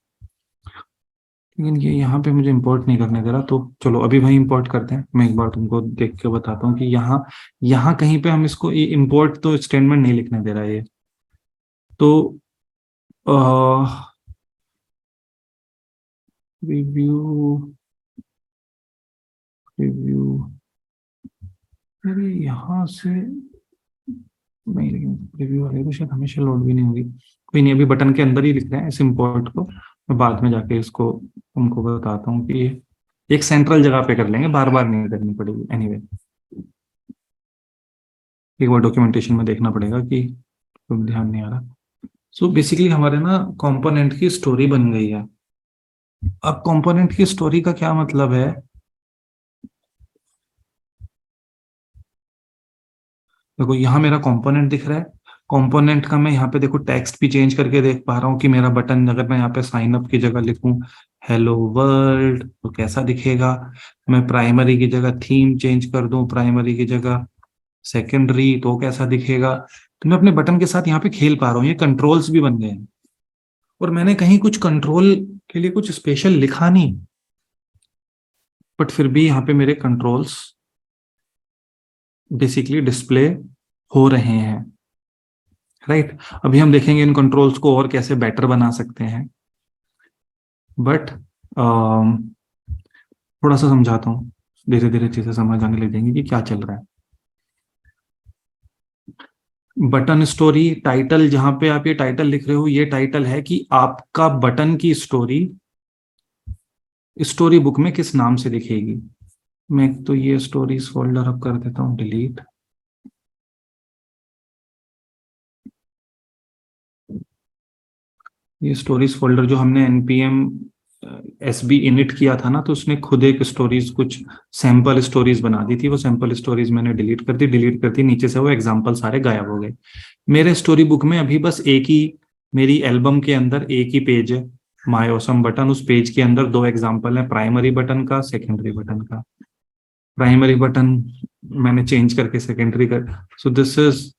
लेकिन ये यहाँ पे मुझे इंपोर्ट नहीं करने दे रहा, तो चलो अभी वही इंपोर्ट करते हैं। मैं एक बार तुमको देख के बताता हूँ कि यहाँ यहाँ कहीं पे हम इसको इंपोर्ट तो स्टेटमेंट नहीं लिखने दे रहा है ये। तो रिव्यू रिव्यू, अरे यहाँ से नहीं, लेकिन रिव्यू वाले तो शायद हमेशा लोड भी नहीं होगी। कोई नहीं, अभी बटन के अंदर ही लिख रहे हैं इस इम्पोर्ट को। मैं बाद में जाके इसको तुमको बताता हूँ कि एक सेंट्रल जगह पे कर लेंगे, बार बार नहीं करनी पड़ेगी। एनीवे एक बार डॉक्यूमेंटेशन में देखना पड़ेगा कि कोई ध्यान नहीं आ रहा। सो बेसिकली हमारे ना कंपोनेंट की स्टोरी बन गई है। अब कंपोनेंट की स्टोरी का क्या मतलब है, देखो यहाँ मेरा कंपोनेंट दिख रहा है। कंपोनेंट का मैं यहाँ पे देखो टेक्स्ट भी चेंज करके देख पा रहा हूँ कि मेरा बटन, अगर मैं यहाँ पे साइन अप की जगह लिखूं हेलो वर्ल्ड तो कैसा दिखेगा। मैं प्राइमरी की जगह थीम चेंज कर दूं, प्राइमरी की जगह सेकेंडरी, तो कैसा दिखेगा। तो मैं अपने बटन के साथ यहाँ पे खेल पा रहा हूँ, ये कंट्रोल्स भी बन गए हैं। और मैंने कहीं कुछ कंट्रोल के लिए कुछ स्पेशल लिखा नहीं, बट फिर भी यहाँ पे मेरे कंट्रोल्स बेसिकली डिस्प्ले हो रहे हैं। राइट, अभी हम देखेंगे इन कंट्रोल्स को और कैसे बेटर बना सकते हैं। बट थोड़ा सा समझाता हूँ, धीरे धीरे चीजें समझ आने लग जाएंगी कि क्या चल रहा है। बटन स्टोरी टाइटल, जहां पे आप ये टाइटल लिख रहे हो, ये टाइटल है कि आपका बटन की स्टोरी स्टोरी बुक में किस नाम से दिखेगी। मैं तो ये स्टोरीज फोल्डर अब कर देता हूँ डिलीट। ये स्टोरीज फोल्डर जो हमने npm SB इनिट किया था ना, तो उसने खुद एक स्टोरीज, कुछ सैंपल स्टोरीज बना दी थी। वो सैंपल स्टोरीज मैंने डिलीट कर दी, नीचे से वो एग्जाम्पल सारे गायब हो गए। मेरे स्टोरी बुक में अभी बस एक ही, मेरी एल्बम के अंदर एक ही पेज है, माय ऑसम बटन। उस पेज के अंदर दो एग्जाम्पल है, प्राइमरी बटन का, सेकेंडरी बटन का। प्राइमरी बटन मैंने चेंज करके सेकेंडरी कर, सो दिस इज,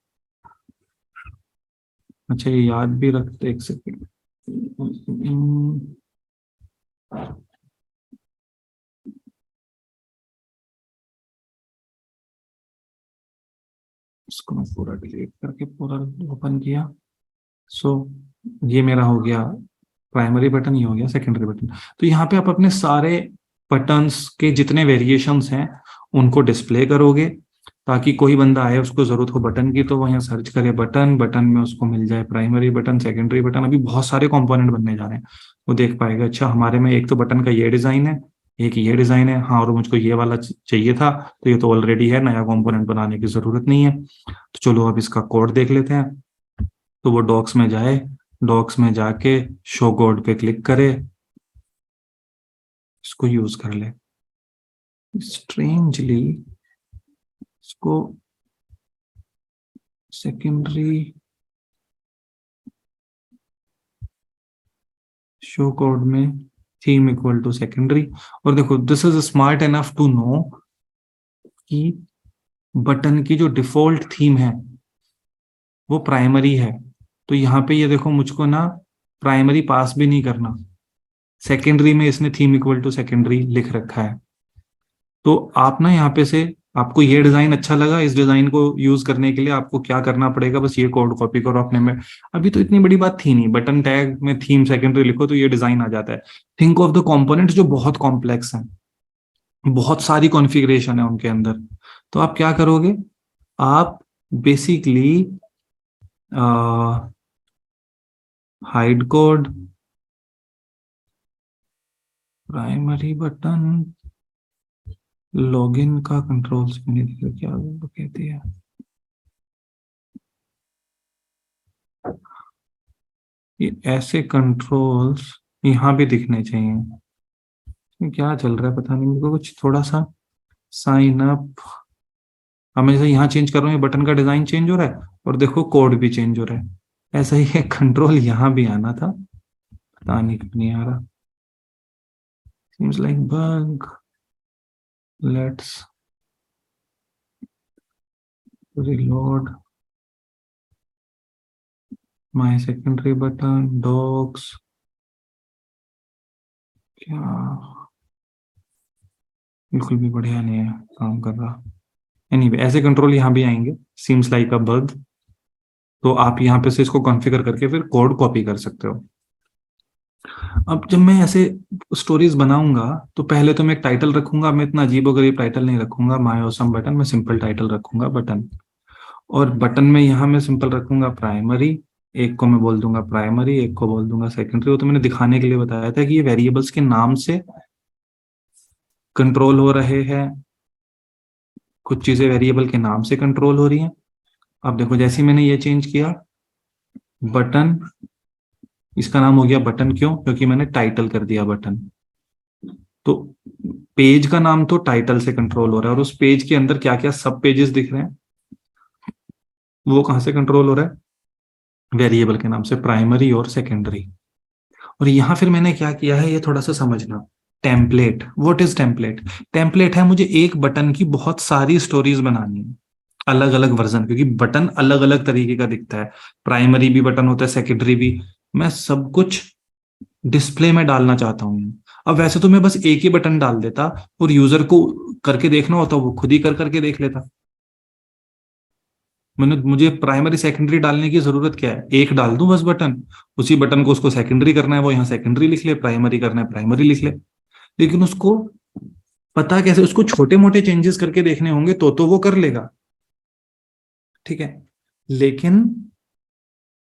अच्छा ये याद भी रखते, एक सेकेंड। इसको मैं पूरा डिलीट करके पूरा ओपन किया। सो ये मेरा हो गया प्राइमरी बटन, ये हो गया सेकेंडरी बटन। तो यहाँ पे आप अपने सारे बटन्स के जितने वेरिएशंस हैं उनको डिस्प्ले करोगे, ताकि कोई बंदा आए उसको जरूरत हो बटन की तो वो यहाँ सर्च करे बटन, बटन में उसको मिल जाए प्राइमरी बटन, सेकेंडरी बटन। अभी बहुत सारे कंपोनेंट बनने जा रहे हैं, वो देख पाएगा अच्छा हमारे में एक तो बटन का ये डिजाइन है, एक ये डिजाइन है, हाँ और मुझको ये वाला चाहिए था, तो ये तो ऑलरेडी है, नया कंपोनेंट बनाने की जरूरत नहीं है। तो चलो अब इसका कोड देख लेते हैं। तो वो डॉक्स में जाए, डॉक्स में जाके शो कोड पे क्लिक करे, इसको यूज कर ले। स्ट्रेंजली इसको सेकेंडरी शो कोड में थीम इक्वल टू सेकेंडरी। और देखो this is smart enough to know कि बटन की जो डिफॉल्ट थीम है वो प्राइमरी है। तो यहाँ पे ये देखो मुझको ना प्राइमरी पास भी नहीं करना, सेकेंडरी में इसने थीम इक्वल टू सेकेंडरी लिख रखा है। तो आप ना यहाँ पे से, आपको ये डिजाइन अच्छा लगा, इस डिजाइन को यूज करने के लिए आपको क्या करना पड़ेगा, बस ये कोड कॉपी करो अपने में। अभी तो इतनी बड़ी बात थी नहीं, बटन टैग में थीम सेकेंडरी लिखो तो ये डिजाइन आ जाता है। थिंक ऑफ द कंपोनेंट्स जो बहुत कॉम्प्लेक्स हैं, बहुत सारी कॉन्फ़िगरेशन है उनके अंदर। तो आप क्या करोगे, आप basically hide code, primary button, login का कंट्रोल्स में नहीं दिख रहा, क्या वो कहती है, ये ऐसे कंट्रोल्स यहाँ भी दिखने चाहिए। क्या चल रहा है पता नहीं, मेरे को कुछ थोड़ा सा साइन अप अब मैं जैसे यहाँ चेंज कर रहा हूँ, ये बटन का डिजाइन चेंज हो रहा है और देखो कोड भी चेंज हो रहा है। ऐसा ही है, कंट्रोल यहाँ भी आना था, पता नहीं क्यों नहीं आ रहा। Seems like bug. Let's reload my secondary button docs. क्या, बिल्कुल भी बढ़िया नहीं है काम कर रहा। एनीवे ऐसे कंट्रोल यहाँ भी आएंगे, सीम्स लाइक अ बग। तो आप यहाँ पे से इसको कॉन्फ़िगर करके फिर कोड कॉपी कर सकते हो। अब जब मैं ऐसे स्टोरीज बनाऊंगा तो पहले तो मैं एक टाइटल रखूंगा। मैं इतना अजीबोगरीब टाइटल नहीं रखूंगा माय ऑसम बटन, मैं सिंपल टाइटल रखूंगा बटन। और बटन में यहाँ मैं सिंपल रखूंगा प्राइमरी। एक को मैं बोल दूंगा प्राइमरी, एक को बोल दूंगा सेकेंडरी। वो तो मैंने दिखाने के लिए बताया था कि ये वेरिएबल्स के नाम से कंट्रोल हो रहे हैं। कुछ चीजें वेरिएबल के नाम से कंट्रोल हो रही हैं। अब देखो जैसे ही मैंने ये चेंज किया बटन, इसका नाम हो गया बटन। क्यों? क्योंकि मैंने टाइटल कर दिया बटन। तो पेज का नाम तो टाइटल से कंट्रोल हो रहा है, और उस पेज के अंदर क्या क्या सब पेजेस दिख रहे हैं वो कहाँ से कंट्रोल हो रहा है? वेरिएबल के नाम से, प्राइमरी और सेकेंडरी। और यहां फिर मैंने क्या किया है, ये थोड़ा सा समझना। Template, what is template? Template है मुझे एक बटन की बहुत सारी स्टोरीज बनानी है, अलग अलग वर्जन, क्योंकि बटन अलग अलग तरीके का दिखता है। प्राइमरी भी बटन होता है, सेकेंडरी भी। मैं सब कुछ डिस्प्ले में डालना चाहता हूँ। अब वैसे तो मैं बस एक ही बटन डाल देता और यूजर को करके देखना होता, वो खुद ही कर करके देख लेता। मुझे प्राइमरी सेकेंडरी डालने की जरूरत क्या है? एक डाल दूं बस बटन। उसी बटन को उसको सेकेंडरी करना है, वो यहाँ सेकेंडरी लिख ले, प्राइमरी करना है प्राइमरी लिख ले। लेकिन उसको पता कैसे? उसको छोटे मोटे चेंजेस करके देखने होंगे तो वो कर लेगा, ठीक है। लेकिन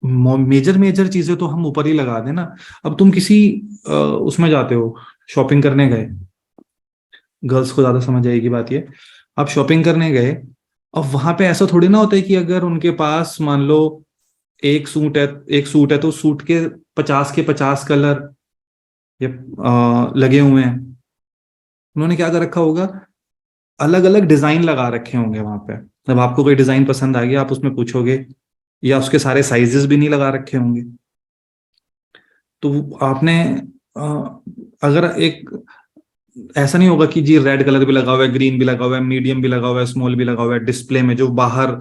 मेजर मेजर चीजें तो हम ऊपर ही लगा देना। अब तुम किसी उसमें जाते हो, शॉपिंग करने गए, गर्ल्स को ज्यादा समझ आएगी बात ये। आप शॉपिंग करने गए, अब वहां पे ऐसा थोड़ी ना होता है कि अगर उनके पास मान लो एक सूट है, एक सूट है तो सूट के 50 कलर ये लगे हुए हैं। उन्होंने क्या कर रखा होगा? अलग अलग डिजाइन लगा रखे होंगे वहां पे। जब आपको कोई डिजाइन पसंद आ गया आप उसमें पूछोगे, या उसके सारे साइजेस भी नहीं लगा रखे होंगे। तो आपने अगर एक, ऐसा नहीं होगा कि जी रेड कलर भी लगा हुआ है, ग्रीन भी लगा हुआ है, मीडियम भी लगा हुआ है, स्मॉल भी लगा हुआ है डिस्प्ले में, जो बाहर,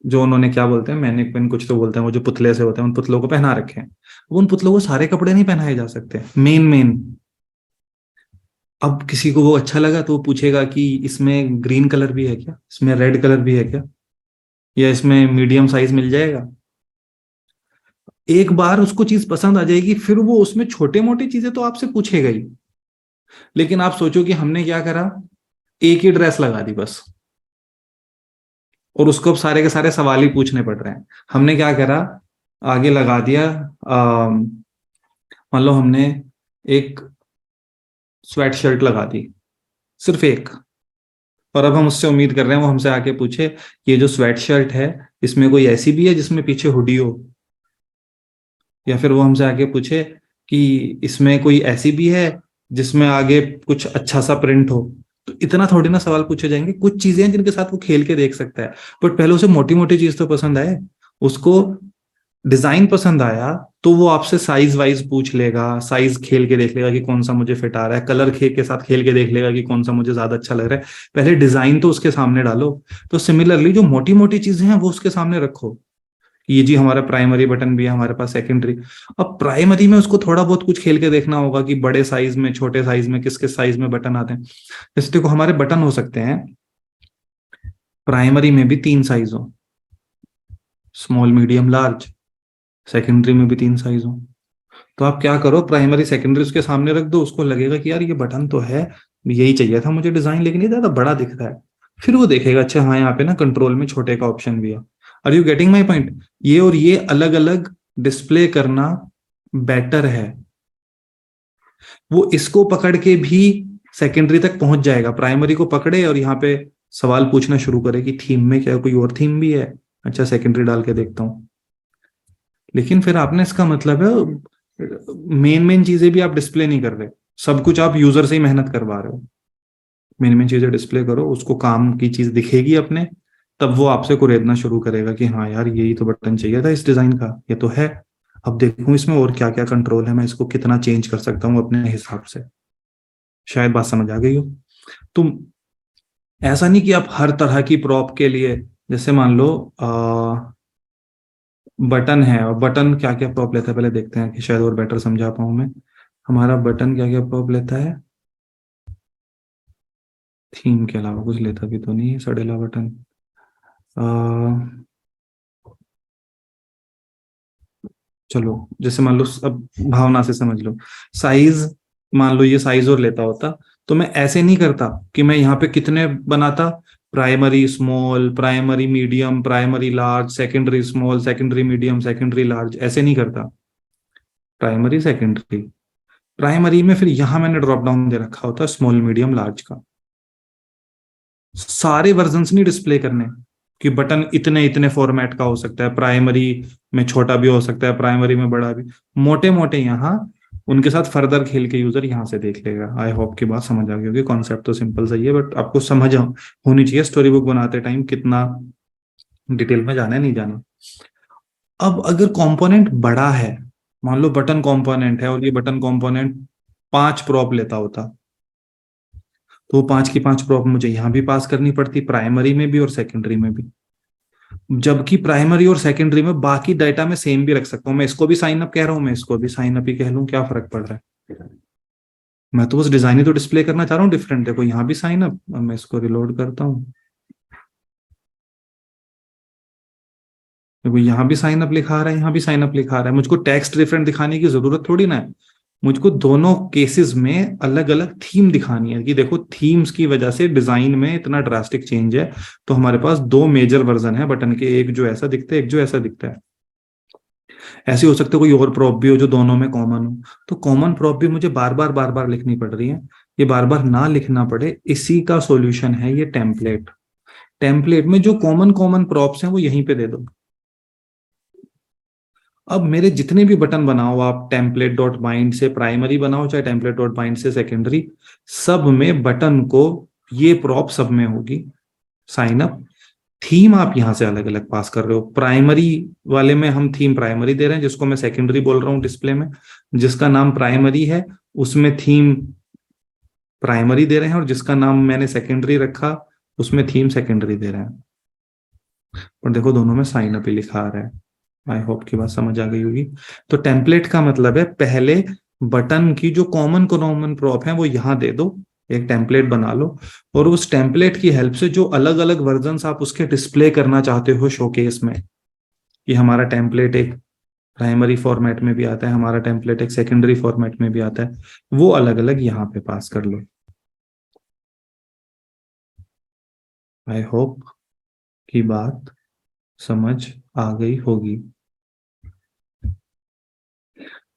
जो उन्होंने क्या बोलते हैं, मैनिक्विन कुछ तो बोलते हैं, वो जो पुतले से होते हैं उन पुतलों को पहना रखे हैं। वो उन पुतलों को सारे कपड़े नहीं पहनाए जा सकते, मेन मेन। अब किसी को वो अच्छा लगा तो वो पूछेगा कि इसमें ग्रीन कलर भी है क्या, इसमें रेड कलर भी है क्या, या इसमें मीडियम साइज मिल जाएगा। एक बार उसको चीज पसंद आ जाएगी, फिर वो उसमें छोटे मोटे चीजें तो आपसे पूछेगा ही। लेकिन आप सोचो कि हमने क्या करा, एक ही ड्रेस लगा दी बस, और उसको अब सारे के सारे सवाल ही पूछने पड़ रहे हैं। हमने क्या करा, आगे लगा दिया, मान लो हमने एक स्वेट शर्ट लगा दी, सिर्फ एक। और अब हम उससे उम्मीद कर रहे हैं वो हमसे आके पूछे ये जो स्वेट शर्ट है इसमें कोई ऐसी भी है जिसमें पीछे हुडी हो, या फिर वो हमसे आगे पूछे कि इसमें कोई ऐसी भी है जिसमें आगे कुछ अच्छा सा प्रिंट हो। तो इतना थोड़ी ना सवाल पूछे जाएंगे। कुछ चीजें हैं जिनके साथ वो खेल के देख सकता है, बट पहले उसे मोटी मोटी चीज तो पसंद आए। उसको डिजाइन पसंद आया तो वो आपसे साइज वाइज पूछ लेगा, साइज खेल के देख लेगा कि कौन सा मुझे फिट आ रहा है, कलर खेल के साथ खेल के देख लेगा कि कौन सा मुझे ज्यादा अच्छा लग रहा है। पहले डिजाइन तो उसके सामने डालो। तो सिमिलरली जो मोटी मोटी चीजें हैं वो उसके सामने रखो, ये जी हमारा प्राइमरी बटन भी है, हमारे पास सेकेंडरी। अब प्राइमरी में उसको थोड़ा बहुत कुछ खेल के देखना होगा कि बड़े साइज में, छोटे साइज में, किस किस साइज में बटन आते हैं। जैसे देखो हमारे बटन हो सकते हैं प्राइमरी में भी 3 साइज हो, स्मॉल मीडियम लार्ज। सेकेंडरी में भी 3 साइज हो। तो आप क्या करो, प्राइमरी सेकेंडरी उसके सामने रख दो, उसको लगेगा कि यार ये बटन तो है, यही चाहिए था मुझे डिजाइन, लेकिन ये ज्यादा बड़ा दिख रहा है। फिर वो देखेगा अच्छा हाँ यहाँ पे ना कंट्रोल में छोटे का ऑप्शन भी है। Are you getting my point? ये और ये अलग अलग डिस्प्ले करना बेटर है। वो इसको पकड़ के भी सेकेंडरी तक पहुंच जाएगा, प्राइमरी को पकड़े और यहाँ पे सवाल पूछना शुरू करे कि थीम में क्या कोई और थीम भी है, अच्छा सेकेंडरी डाल के देखता हूँ। लेकिन फिर आपने, इसका मतलब है मेन मेन चीजें भी आप डिस्प्ले नहीं कर रहे, सब कुछ आप यूजर से ही मेहनत करवा रहे हो। मेन मेन चीजें डिस्प्ले करो, उसको काम की चीज दिखेगी अपने, तब वो आपसे कुरेदना शुरू करेगा कि हाँ यार यही तो बटन चाहिए था इस डिजाइन का, ये तो है। अब देखूं इसमें और क्या क्या कंट्रोल है, मैं इसको कितना चेंज कर सकता हूँ अपने हिसाब से। शायद बात समझ आ गई हो। तुम ऐसा नहीं कि आप हर तरह की प्रॉप के लिए, जैसे मान लो बटन है, और बटन क्या क्या प्रॉप लेता है पहले देखते हैं कि शायद और बेटर समझा पाऊं मैं। हमारा बटन क्या क्या प्रॉप लेता है, थीम के अलावा कुछ लेता भी तो नहीं है सडेला बटन। चलो जैसे मान लो, अब भावना से समझ लो, साइज, मान लो ये साइज और लेता होता, तो मैं ऐसे नहीं करता कि मैं यहाँ पे कितने बनाता, primary small, primary medium, primary large, secondary small, secondary medium, secondary large, ऐसे नहीं करता। प्राइमरी सेकेंडरी, प्राइमरी में फिर यहां मैंने ड्रॉप डाउन दे रखा होता स्मॉल मीडियम लार्ज का। सारे वर्जन्स नहीं डिस्प्ले करने कि बटन इतने इतने फॉर्मेट का हो सकता है, प्राइमरी में छोटा भी हो सकता है, प्राइमरी में बड़ा भी, मोटे मोटे यहाँ उनके साथ फर्दर खेल के यूजर यहाँ से देख लेगा। आई होप की बात समझ आ गई होगी, कॉन्सेप्ट तो सिंपल सही है, बट आपको समझ होनी चाहिए स्टोरी बुक बनाते टाइम कितना डिटेल में जाना है नहीं जाना। अब अगर कंपोनेंट बड़ा है, मान लो बटन कंपोनेंट है और ये बटन कंपोनेंट 5 प्रॉप लेता होता, तो वो 5 की 5 प्रॉप मुझे यहाँ भी पास करनी पड़ती, प्राइमरी में भी और सेकेंडरी में भी। जबकि प्राइमरी और सेकेंडरी में बाकी डाटा में सेम भी रख सकता हूँ, मैं इसको भी साइन अप कह रहा हूँ, मैं इसको भी साइन अप ही कह लूँ, क्या फर्क पड़ रहा है। मैं तो बस डिजाइन ही तो डिस्प्ले करना चाह रहा हूँ डिफरेंट, देखो यहाँ भी साइन अप, मैं इसको रिलोड करता हूँ, देखो यहाँ भी साइन अप लिखा रहा है, यहाँ भी साइन अप लिखा रहा है, मुझको टेक्स्ट डिफरेंट दिखाने की जरूरत थोड़ी ना है। मुझको दोनों केसेस में अलग अलग थीम दिखानी है कि देखो थीम्स की वजह से डिजाइन में इतना ड्रास्टिक चेंज है। तो हमारे पास दो मेजर वर्जन है बटन के, एक जो ऐसा दिखता है, एक जो ऐसा दिखता है। ऐसे हो सकता है कोई और प्रॉप भी हो जो दोनों में कॉमन हो, तो कॉमन प्रॉप भी मुझे बार बार लिखनी पड़ रही है। ये बार बार ना लिखना पड़े, इसी का सॉल्यूशन है ये टेम्पलेट। टेम्पलेट में जो कॉमन कॉमन प्रॉप्स हैं वो यहीं पे दे दो। अब मेरे जितने भी बटन बनाओ आप, टेम्पलेट डॉट बाइंड से प्राइमरी बनाओ चाहे टेम्पलेट डॉट बाइंड से सेकेंडरी, सब में बटन को ये प्रॉप सब में होगी साइन अप। थीम आप यहां से अलग अलग पास कर रहे हो, प्राइमरी वाले में हम थीम प्राइमरी दे रहे हैं जिसको मैं सेकेंडरी बोल रहा हूँ डिस्प्ले में, जिसका नाम प्राइमरी है उसमें थीम प्राइमरी दे रहे हैं, और जिसका नाम मैंने सेकेंडरी रखा उसमें थीम सेकेंडरी दे रहे हैं। और देखो दोनों में साइन अप ही लिखा आ रहा है। आई होप की बात समझ आ गई होगी। तो टेम्पलेट का मतलब है पहले बटन की जो कॉमन कॉमन प्रॉप है वो यहाँ दे दो, एक टेम्पलेट बना लो, और उस टेम्पलेट की हेल्प से जो अलग अलग वर्जन आप उसके डिस्प्ले करना चाहते हो शोकेस में, कि हमारा टेम्पलेट एक प्राइमरी फॉर्मेट में भी आता है, हमारा टेम्पलेट एक सेकेंडरी फॉर्मेट में भी आता है, वो अलग अलग यहाँ पे पास कर लो। आई होप की बात समझ आ गई होगी।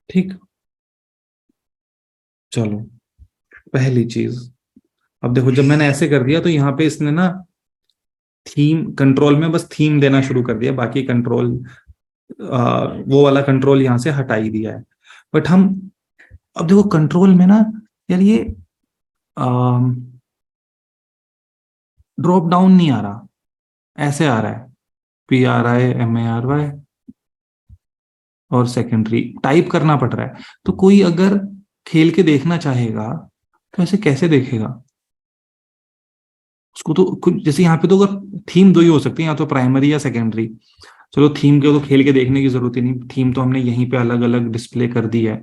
ठीक, चलो पहली चीज, अब देखो जब मैंने ऐसे कर दिया तो यहाँ पे इसने ना थीम कंट्रोल में बस थीम देना शुरू कर दिया, बाकी कंट्रोल वो वाला कंट्रोल यहाँ से हटा ही दिया है। बट हम, अब देखो कंट्रोल में ना यार ये ड्रॉप डाउन नहीं आ रहा, ऐसे आ रहा है, PRIMARY, और सेकेंडरी टाइप करना पड़ रहा है। तो कोई अगर खेल के देखना चाहेगा तो ऐसे कैसे देखेगा उसको, तो जैसे यहाँ पे तो अगर थीम दो ही हो सकती है, या तो प्राइमरी या सेकेंडरी। चलो थीम के तो खेल के देखने की जरूरत ही नहीं, थीम तो हमने यहीं पे अलग अलग डिस्प्ले कर दी है।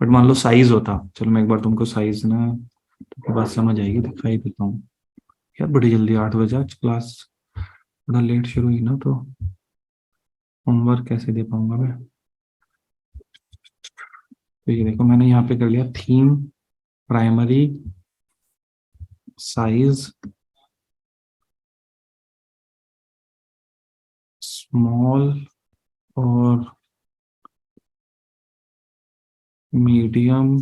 बट मान लो साइज होता, चलो मैं एक बार तुमको साइज ना, तो बात समझ आएगी, दिखाई देता हूँ। यार बड़ी जल्दी 8 बजे आज क्लास, थोड़ा लेट शुरू हुई ना, तो होमवर्क कैसे दे पाऊंगा मैं। तो ये देखो मैंने यहाँ पे कर लिया थीम, प्राइमरी, साइज, स्मॉल और मीडियम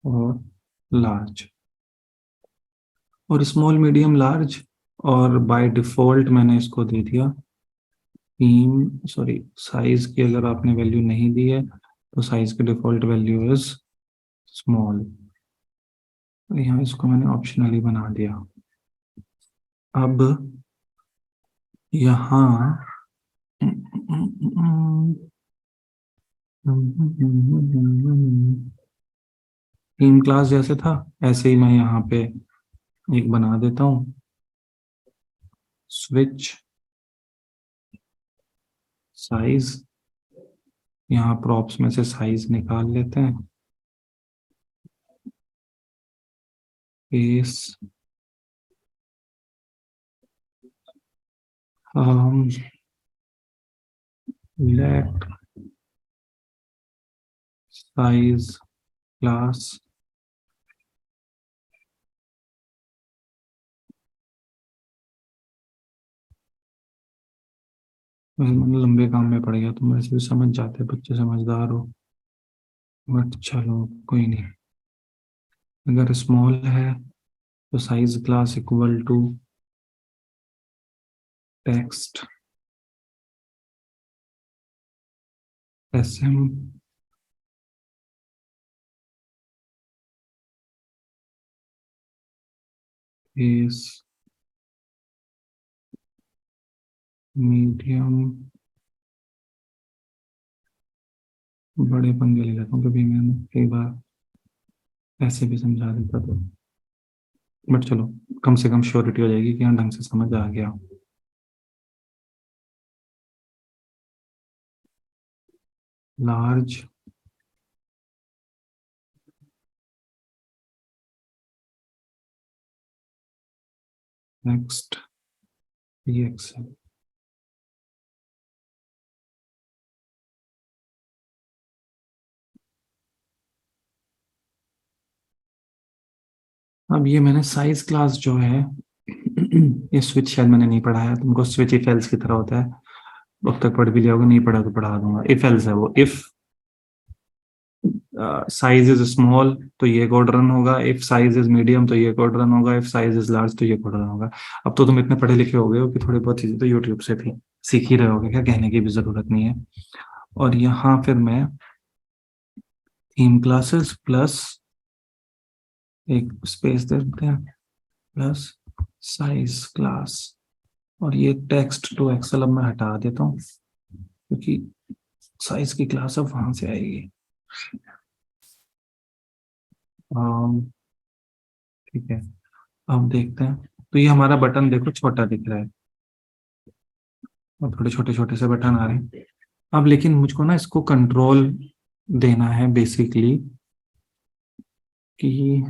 और लार्ज, और स्मॉल मीडियम लार्ज, और बाय डिफॉल्ट मैंने इसको दे दिया थीम, सॉरी साइज की अगर आपने वैल्यू नहीं दी है तो साइज की डिफॉल्ट वैल्यू इज स्मॉल। यहाँ इसको मैंने ऑप्शनली बना दिया। अब यहाँ थीम क्लास जैसे था ऐसे ही मैं यहाँ पे एक बना देता हूँ, स्विच साइज। यहाँ प्रॉप्स में से साइज निकाल लेते हैं, फेस, लेट साइज क्लास। मैंने लंबे काम में पड़ गया, तुम ऐसे भी समझ जाते, बच्चे समझदार हो, बट चलो कोई नहीं। अगर स्मॉल है तो size class equal to text SM face medium. बड़े पंगे ले लेता हूँ कभी, मैंने कई बार ऐसे भी समझा देता तो, बट चलो कम से कम श्योरिटी हो जाएगी कि हाँ ढंग से समझ आ गया। Large next XL. अब ये मैंने साइज क्लास जो है ये स्विच शायद मैंने नहीं पढ़ाया तुमको, स्विच इफ एल्स की तरह होता है, अब तक पढ़ भी लिया होगा, नहीं पढ़ा तो पढ़ा दूंगा। इफ एल्स है वो, इफ साइज इज स्मॉल तो ये कोड रन होगा, इफ साइज इज मीडियम तो ये कोड रन होगा, इफ साइज इज लार्ज तो ये कोड रन होगा। अब तो तुम इतने पढ़े लिखे हो गए हो कि थोड़ी बहुत चीजें तो यूट्यूब से भी सीख ही रहे होगे, क्या कहने की भी जरूरत नहीं है। और यहाँ फिर मैं थीम क्लासेस प्लस एक स्पेस दे देते हैं, प्लस साइज क्लास। और ये टेक्स्ट टू एक्सेल अब मैं हटा देता हूँ क्योंकि साइज की क्लास अब वहां से आएगी। ठीक है, अब देखते हैं। तो ये हमारा बटन देखो छोटा दिख रहा है और थोड़े छोटे छोटे से बटन आ रहे हैं। अब लेकिन मुझको ना इसको कंट्रोल देना है बेसिकली कि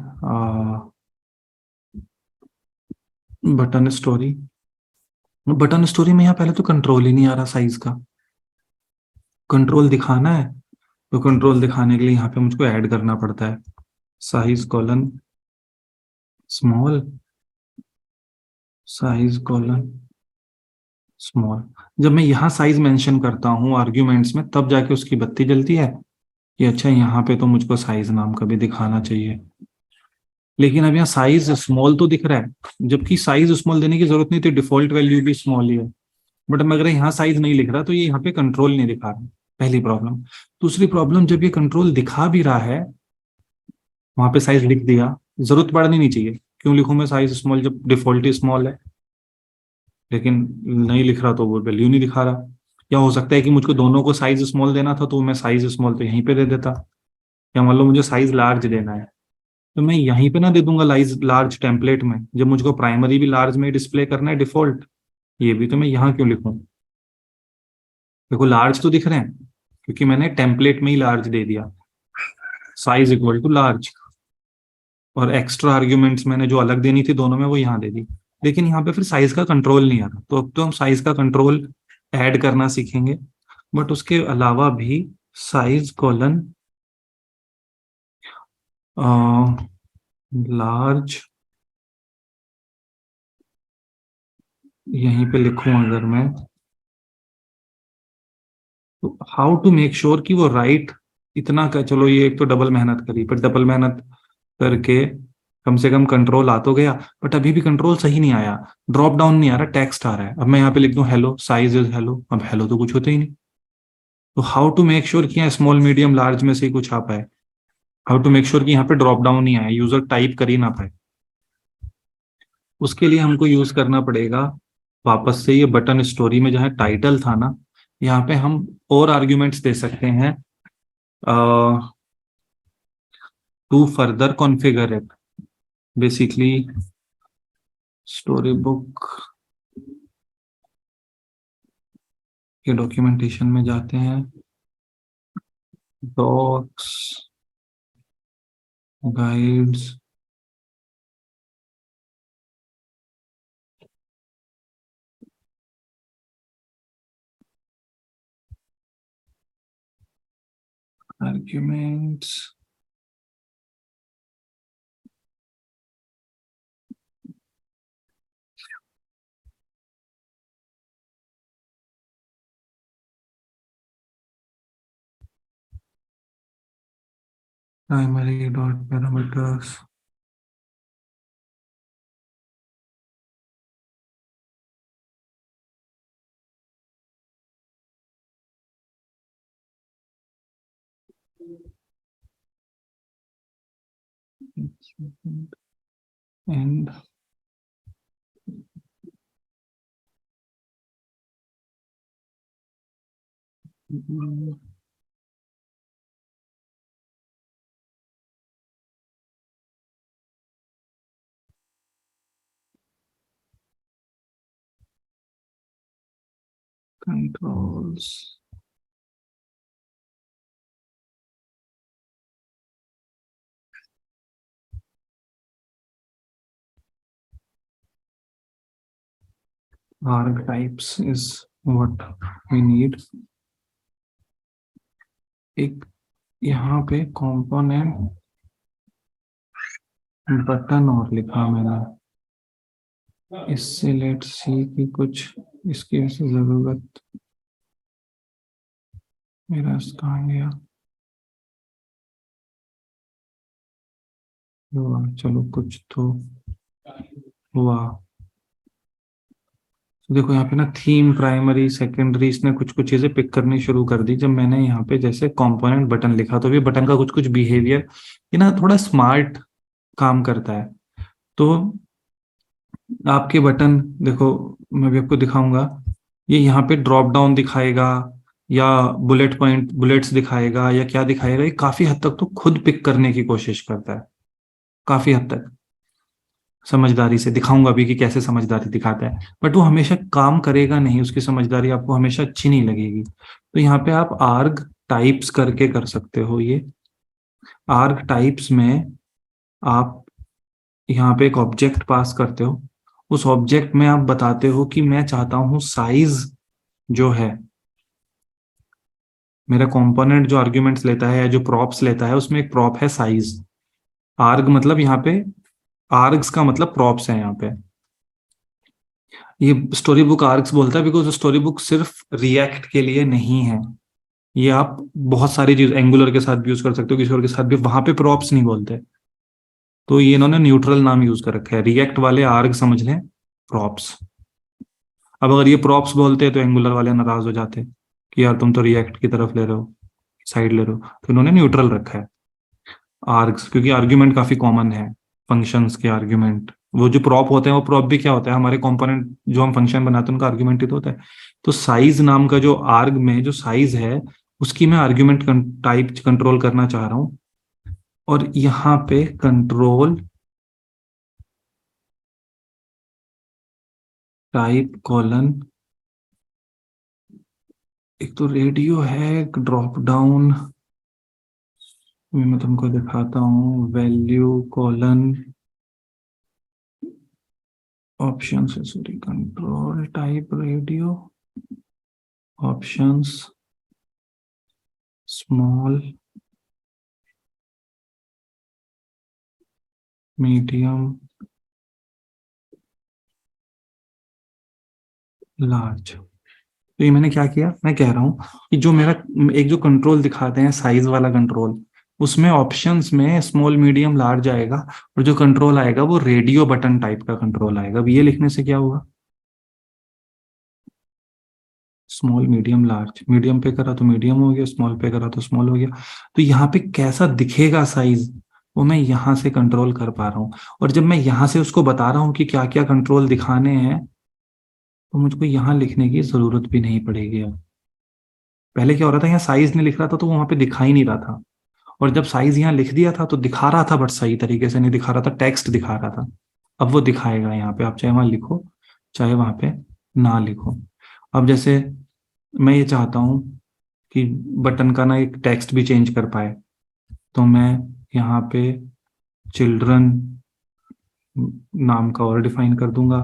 बटन स्टोरी, बटन स्टोरी में यहाँ पहले तो कंट्रोल ही नहीं आ रहा साइज का। कंट्रोल दिखाना है तो कंट्रोल दिखाने के लिए यहाँ पे मुझको ऐड करना पड़ता है, size colon small, size colon small. जब मैं यहाँ साइज मेंशन करता हूँ आर्ग्यूमेंट्स में तब जाके उसकी बत्ती जलती है कि अच्छा यहाँ पे तो मुझको साइज नाम का भी दिखाना चाहिए। लेकिन अब यहाँ साइज स्मॉल तो दिख रहा है, जबकि साइज स्मॉल देने की जरूरत नहीं थी, डिफॉल्ट वैल्यू भी स्मॉल ही है। बट अगर यहाँ साइज नहीं लिख रहा तो ये यहाँ पे कंट्रोल नहीं दिखा रहा, पहली प्रॉब्लम। दूसरी प्रॉब्लम, जब ये कंट्रोल दिखा भी रहा है, वहां पे साइज लिख दिया, जरूरत पड़नी नहीं चाहिए, क्यों लिखूं मैं साइज स्मॉल जब डिफॉल्ट ही स्मॉल है। लेकिन नहीं लिख रहा तो वो वैल्यू नहीं दिखा रहा। या हो सकता है कि मुझको दोनों को साइज स्मॉल देना था तो मैं साइज स्मॉल तो यहीं पे दे देता, या मान लो मुझे साइज लार्ज देना है तो मैं यहीं पे ना दे दूंगा लाइज लार्ज टेम्पलेट में, जब मुझको प्राइमरी भी लार्ज में डिस्प्ले करना है डिफॉल्ट, ये भी तो मैं यहाँ क्यों लिखूं। देखो लार्ज तो दिख रहे हैं क्योंकि मैंने टेम्पलेट में ही लार्ज दे दिया, साइज इक्वल टू लार्ज, और एक्स्ट्रा आर्ग्यूमेंट्स मैंने जो अलग देनी थी दोनों में वो यहाँ दे दी। लेकिन यहाँ पे फिर साइज का कंट्रोल नहीं आ रहा, तो अब तो हम साइज का कंट्रोल ऐड करना सीखेंगे। बट उसके अलावा भी साइज कॉलन लार्ज यहीं पे लिखूं अगर मैं, तो हाउ टू मेक श्योर कि वो राइट इतना का, चलो ये एक तो डबल मेहनत करी, पर डबल मेहनत करके कम से कम कंट्रोल आ तो गया, बट अभी भी कंट्रोल सही नहीं आया, ड्रॉप डाउन नहीं आ रहा, टेक्स्ट आ रहा है। अब मैं यहाँ पे लिख दूं हेलो साइज इज हेलो, अब हेलो तो कुछ होता ही नहीं। तो हाउ टू मेक श्योर कि स्मॉल मीडियम लार्ज में से ही कुछ आ पाए। हाउ टू मेक श्योर कि यहाँ पे ड्रॉप डाउन नहीं आए, यूजर टाइप कर ही ना पाए। उसके लिए हमको यूज करना पड़ेगा वापस से ये बटन स्टोरी में जहाँ टाइटल था ना, यहाँ पे हम और आर्ग्यूमेंट्स दे सकते हैं to further configure it. Basically story book के डॉक्यूमेंटेशन में जाते हैं, docs, guides, arguments, primary dot parameters, and controls. arg types is what we need। एक यहाँ पे कंपोनेंट बटन और लिखा मैंने, इससे लेट्स सी कि कुछ इसकी वैसे जरूरत, मेरा कहाँ गया, हुआ, चलो कुछ तो हुआ। तो देखो यहाँ पे ना थीम, प्राइमरी, सेकेंडरी, इसने कुछ कुछ चीजें पिक करनी शुरू कर दी जब मैंने यहाँ पे जैसे कंपोनेंट बटन लिखा। तो भी बटन का कुछ कुछ बिहेवियर ये ना थोड़ा स्मार्ट काम करता है। तो आपके बटन देखो, मैं भी आपको दिखाऊंगा, ये यहाँ पे ड्रॉप डाउन दिखाएगा या बुलेट पॉइंट बुलेट्स दिखाएगा या क्या दिखाएगा, ये काफी हद तक तो खुद पिक करने की कोशिश करता है, काफी हद तक समझदारी से। दिखाऊंगा भी कि कैसे समझदारी दिखाता है, बट वो हमेशा काम करेगा नहीं, उसकी समझदारी आपको हमेशा अच्छी नहीं लगेगी। तो यहाँ पे आप आर्ग टाइप्स करके कर सकते हो। ये आर्ग टाइप्स में आप यहाँ पे एक ऑब्जेक्ट पास करते हो, उस ऑब्जेक्ट में आप बताते हो कि मैं चाहता हूं साइज जो है, मेरा कंपोनेंट जो आर्ग्यूमेंट्स लेता है या जो प्रॉप्स लेता है उसमें एक प्रॉप है साइज। आर्ग मतलब यहाँ पे, आर्ग्स का मतलब प्रॉप्स है यहाँ पे। ये स्टोरी बुक आर्ग्स बोलता है बिकॉज स्टोरी बुक सिर्फ रिएक्ट के लिए नहीं है, ये आप बहुत सारी चीज एंगुलर के साथ भी यूज कर सकते हो, किसी और के साथ भी, वहां पे प्रॉप्स नहीं बोलते। तो ये इन्होंने न्यूट्रल नाम यूज कर रखा है, रिएक्ट वाले आर्ग समझ लें प्रॉप्स। अब अगर ये प्रॉप्स बोलते तो एंगुलर वाले नाराज हो जाते कि यार तुम तो रिएक्ट की तरफ ले रहे हो, साइड ले रहे हो। तो इन्होंने न्यूट्रल रखा है आर्ग्स, क्योंकि आर्ग्यूमेंट काफी कॉमन है, फंक्शंस के आर्ग्यूमेंट। वो जो प्रॉप होते हैं, वो प्रॉप भी क्या होता है, हमारे कंपोनेंट जो हम फंक्शन बनाते हैं उनका आर्ग्यूमेंट ही तो होता है। तो साइज नाम का जो आर्ग में जो साइज है, उसकी मैं आर्ग्यूमेंट टाइप कंट्रोल करना चाह रहा हूं। और यहाँ पे कंट्रोल टाइप कॉलन, एक तो रेडियो है, एक ड्रॉप डाउन, मैं तुमको दिखाता हूँ, value colon options, sorry, control type radio options small medium large. तो ये मैंने क्या किया, मैं कह रहा हूँ कि जो मेरा एक जो कंट्रोल दिखाते हैं साइज वाला कंट्रोल, उसमें ऑप्शंस में स्मॉल मीडियम लार्ज आएगा, और जो कंट्रोल आएगा वो रेडियो बटन टाइप का कंट्रोल आएगा। अब ये लिखने से क्या हुआ, स्मॉल मीडियम लार्ज, मीडियम पे करा तो मीडियम हो गया, स्मॉल पे करा तो स्मॉल हो गया। तो यहाँ पे कैसा दिखेगा साइज, वो मैं यहाँ से कंट्रोल कर पा रहा हूँ। और जब मैं यहाँ से उसको बता रहा हूँ कि क्या क्या कंट्रोल दिखाने हैं, तो मुझको यहाँ लिखने की जरूरत भी नहीं पड़ेगी अब। पहले क्या हो रहा था, यहाँ साइज नहीं लिख रहा था तो वहां पे दिखाई नहीं रहा था, और जब साइज यहाँ लिख दिया था तो दिखा रहा था, बट सही तरीके से नहीं दिखा रहा था, टेक्स्ट दिखा रहा था। अब वो दिखाएगा यहाँ पे, आप चाहे वहां लिखो चाहे वहां पे ना लिखो। अब जैसे मैं ये चाहता हूँ कि बटन का ना एक टेक्स्ट भी चेंज कर पाए, तो मैं यहाँ पे चिल्ड्रन नाम का और डिफाइन कर दूंगा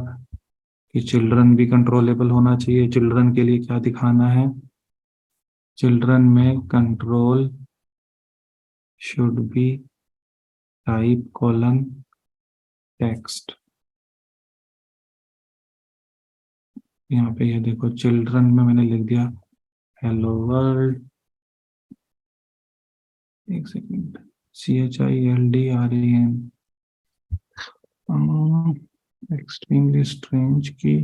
कि चिल्ड्रन भी कंट्रोलेबल होना चाहिए। चिल्ड्रन के लिए क्या दिखाना है, चिल्ड्रन में control should be type colon text. यहाँ पे ये देखो, चिल्ड्रन में मैंने लिख दिया हेलो वर्ल्ड, एक सेकेंड, CHILDREN, एक्सट्रीमली स्ट्रेंज की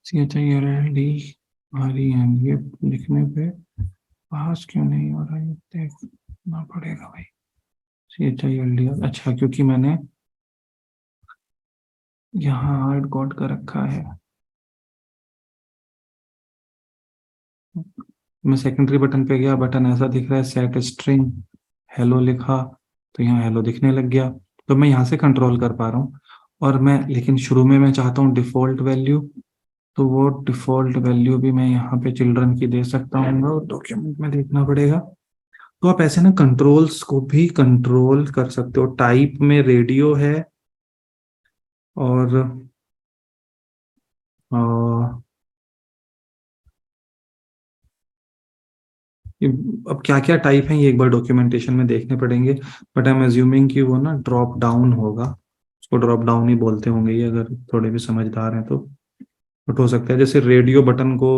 CHILDREN, ये लिखने पे पास क्यों नहीं हो रहा है, देखना पड़ेगा भाई। CHILDR, अच्छा क्योंकि मैंने यहाँ हार्ड कोड कर रखा है। मैं सेकेंडरी बटन पे गया, बटन ऐसा दिख रहा है, सेट स्ट्रिंग हेलो लिखा, तो यहाँ हेलो दिखने लग गया। तो मैं यहाँ से कंट्रोल कर पा रहा हूँ। और मैं लेकिन शुरू में मैं चाहता हूँ डिफॉल्ट वैल्यू, तो वो डिफॉल्ट वैल्यू भी मैं यहाँ पे चिल्ड्रन की दे सकता हूँ, और डॉक्यूमेंट में देखना पड़ेगा। तो आप ऐसे ना कंट्रोल्स को भी कंट्रोल कर सकते हो। टाइप में रेडियो है, और अब क्या क्या टाइप है ये एक बार डॉक्यूमेंटेशन में देखने पड़ेंगे, बट आई एम अज्यूमिंग कि वो ना ड्रॉप डाउन होगा, उसको ड्रॉप डाउन ही बोलते होंगे ये, अगर थोड़े भी समझदार हैं तो। बट हो सकता है जैसे रेडियो बटन को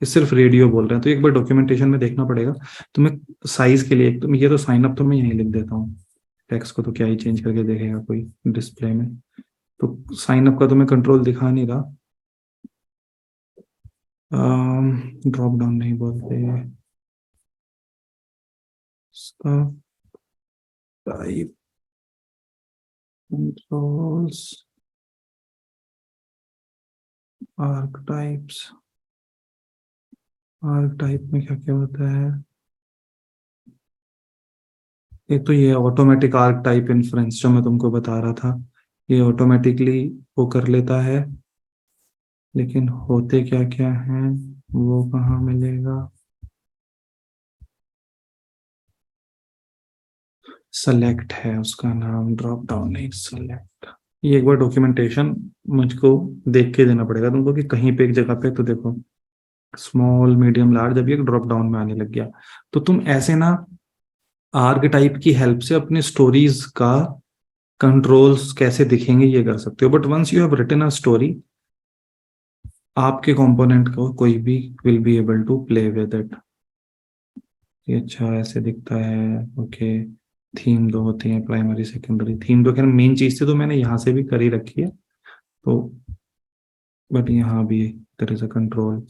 ये सिर्फ रेडियो बोल रहे हैं, तो एक बार डॉक्यूमेंटेशन में देखना पड़ेगा। तो मैं साइज के लिए तो ये तो साइन अप तो मैं यहीं लिख देता हूँ, टेक्स्ट को तो क्या ही चेंज करके देखेगा कोई डिस्प्ले में। तो साइन अप का तो मैं कंट्रोल दिखा नहीं रहा, ड्रॉप डाउन नहीं बोलते इसका, type controls arc types. Arc type में क्या क्या होता है, एक तो ये ऑटोमेटिक आर्क टाइप इन्फ्रेंस जो मैं तुमको बता रहा था, ये ऑटोमेटिकली वो कर लेता है, लेकिन होते क्या क्या हैं वो कहाँ मिलेगा। सेलेक्ट है उसका नाम, ड्रॉप डाउन नहीं, सेलेक्ट। ये एक बार डॉक्यूमेंटेशन मुझको देख के देना पड़ेगा तुमको, कि कहीं पे एक जगह पे तो देखो स्मॉल मीडियम लार्ज, अभी एक ड्रॉप डाउन में आने लग गया। तो तुम ऐसे ना आर्क टाइप की हेल्प से अपनी स्टोरीज का कंट्रोल्स कैसे दिखेंगे ये कर सकते हो। But once you have written a story, आपके कंपोनेंट को कोई भी will be able to play with it. ये अच्छा ऐसे दिखता है, ओके। थीम दो होती है, प्राइमरी सेकेंडरी। थीम तो खैर मेन चीज थी, तो मैंने यहाँ से भी कर ही रखी है। तो बट यहाँ भी देयर इज अ कंट्रोल,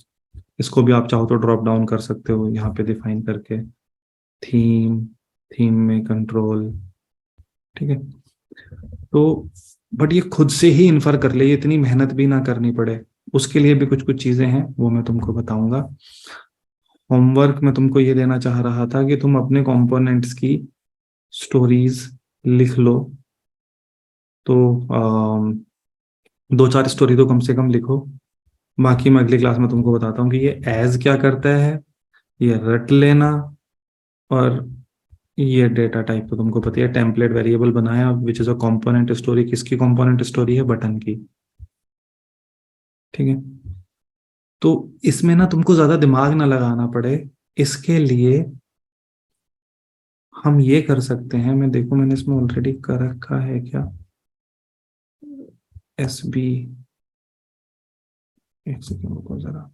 इसको भी आप चाहो तो ड्रॉप डाउन कर सकते हो यहाँ पे डिफाइन करके, थीम, थीम में कंट्रोल, ठीक है। तो बट ये खुद से ही इन्फर कर ले, ये इतनी मेहनत भी ना करनी पड़े। उसके लिए भी कुछ कुछ चीजें हैं, वो मैं तुमको बताऊंगा। होमवर्क में तुमको ये देना चाह रहा था कि तुम अपने कंपोनेंट्स की स्टोरीज लिख लो। तो दो चार स्टोरी तो कम से कम लिखो। बाकी मैं अगली क्लास में तुमको बताता हूँ कि ये एज क्या करता है, ये रट लेना, और ये डेटा टाइप तो तुमको पता है, टेम्पलेट वेरिएबल बनाया which is a component story. किसकी कंपोनेंट स्टोरी है, बटन की, ठीक है। तो इसमें ना तुमको ज्यादा दिमाग ना लगाना पड़े, इसके लिए हम ये कर सकते हैं, मैं देखो मैंने इसमें ऑलरेडी कर रखा है क्या, SB, एक सेकेंड रुको जरा,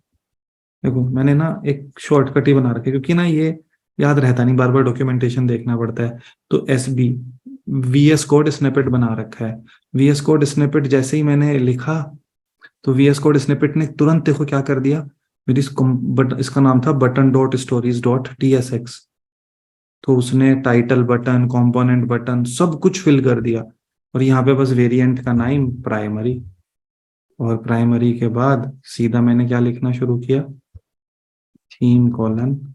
देखो मैंने ना एक शॉर्टकट ही बना रखा है, क्योंकि ना ये याद रहता नहीं, बार बार डॉक्यूमेंटेशन देखना पड़ता है। तो SB VS कोड स्निपेट बना रखा है। VS कोड स्निपेट जैसे ही मैंने लिखा, तो VS कोड स्निपेट ने तुरंत देखो क्या कर दिया। मेरी इसका नाम था button.stories.tsx। तो उसने टाइटल बटन, कंपोनेंट बटन सब कुछ फिल कर दिया। और यहाँ पे बस वेरिएंट का नाम प्राइमरी, और प्राइमरी के बाद सीधा मैंने क्या लिखना शुरू किया, थीम कॉलन,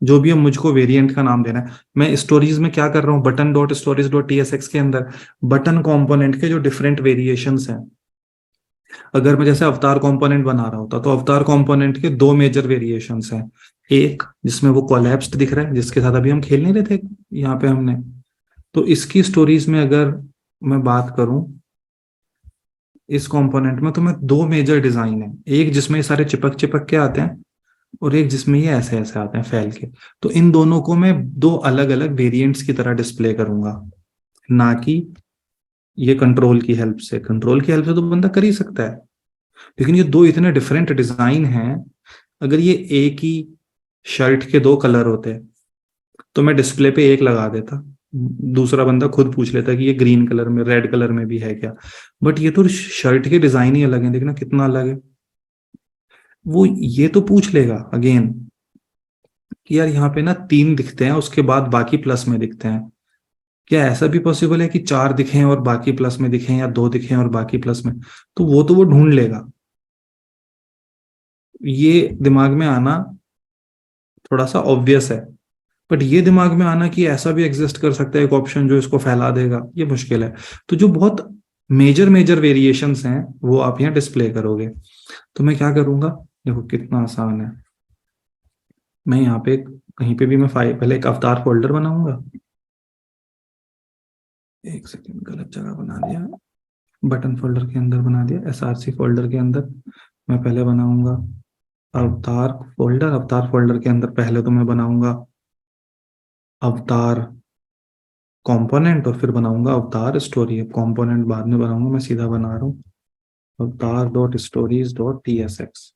जो भी अब मुझको वेरिएंट का नाम देना है। मैं स्टोरीज में क्या कर रहा हूँ, button.stories.tsx के अंदर बटन कंपोनेंट के जो डिफरेंट वेरिएशंस हैं, अगर मैं जैसे अवतार कंपोनेंट बना रहा होता, तो अवतार कंपोनेंट के दो मेजर वेरिएशंस हैं। एक जिसमें वो कोलैप्स्ड दिख रहा है, जिसके साथ अभी हम खेल नहीं रहे थे यहाँ पे हमने। तो इसकी स्टोरीज में अगर मैं बात करूं इस कंपोनेंट में, तो मैं दो मेजर डिजाइन है, एक जिसमें ये सारे चिपक चिपक के आते हैं, और एक जिसमें ये ऐसे ऐसे आते हैं फैल के। तो इन दोनों को मैं दो अलग अलग वेरिएंट्स की तरह डिस्प्ले करूंगा, ना कि ये कंट्रोल की हेल्प से तो बंदा कर ही सकता है, लेकिन ये दो इतने डिफरेंट डिजाइन हैं। अगर ये एक ही शर्ट के दो कलर होते तो मैं डिस्प्ले पे एक लगा देता, दूसरा बंदा खुद पूछ लेता कि ये ग्रीन कलर में, रेड कलर में भी है क्या। बट ये तो शर्ट के डिजाइन ही अलग है, देखना कितना अलग है। वो ये तो पूछ लेगा अगेन कि यार यहाँ पे ना तीन दिखते हैं, उसके बाद बाकी प्लस में दिखते हैं, क्या ऐसा भी पॉसिबल है कि चार दिखें और बाकी प्लस में दिखें, या दो दिखें और बाकी प्लस में। तो वो ढूंढ लेगा। ये दिमाग में आना थोड़ा सा ऑब्वियस है, बट ये दिमाग में आना कि ऐसा भी एग्जिस्ट कर सकता है एक ऑप्शन जो इसको फैला देगा, ये मुश्किल है। तो जो बहुत मेजर मेजर वेरिएशंस हैं वो आप यहाँ डिस्प्ले करोगे। तो मैं क्या करूंगा, देखो कितना आसान है। मैं यहाँ पे कहीं पे भी मैं फाइल, पहले एक अवतार फोल्डर बनाऊंगा। एक सेकेंड, गलत जगह बना दिया। बटन फोल्डर के अंदर बना दिया, SRC फोल्डर के अंदर मैं पहले बनाऊंगा अवतार फोल्डर। अवतार फोल्डर के अंदर पहले तो मैं बनाऊंगा अवतार कंपोनेंट, और फिर बनाऊंगा अवतार स्टोरी। अब कंपोनेंट बाद में बनाऊंगा, मैं सीधा बना रहा हूँ अवतार.stories.tsx।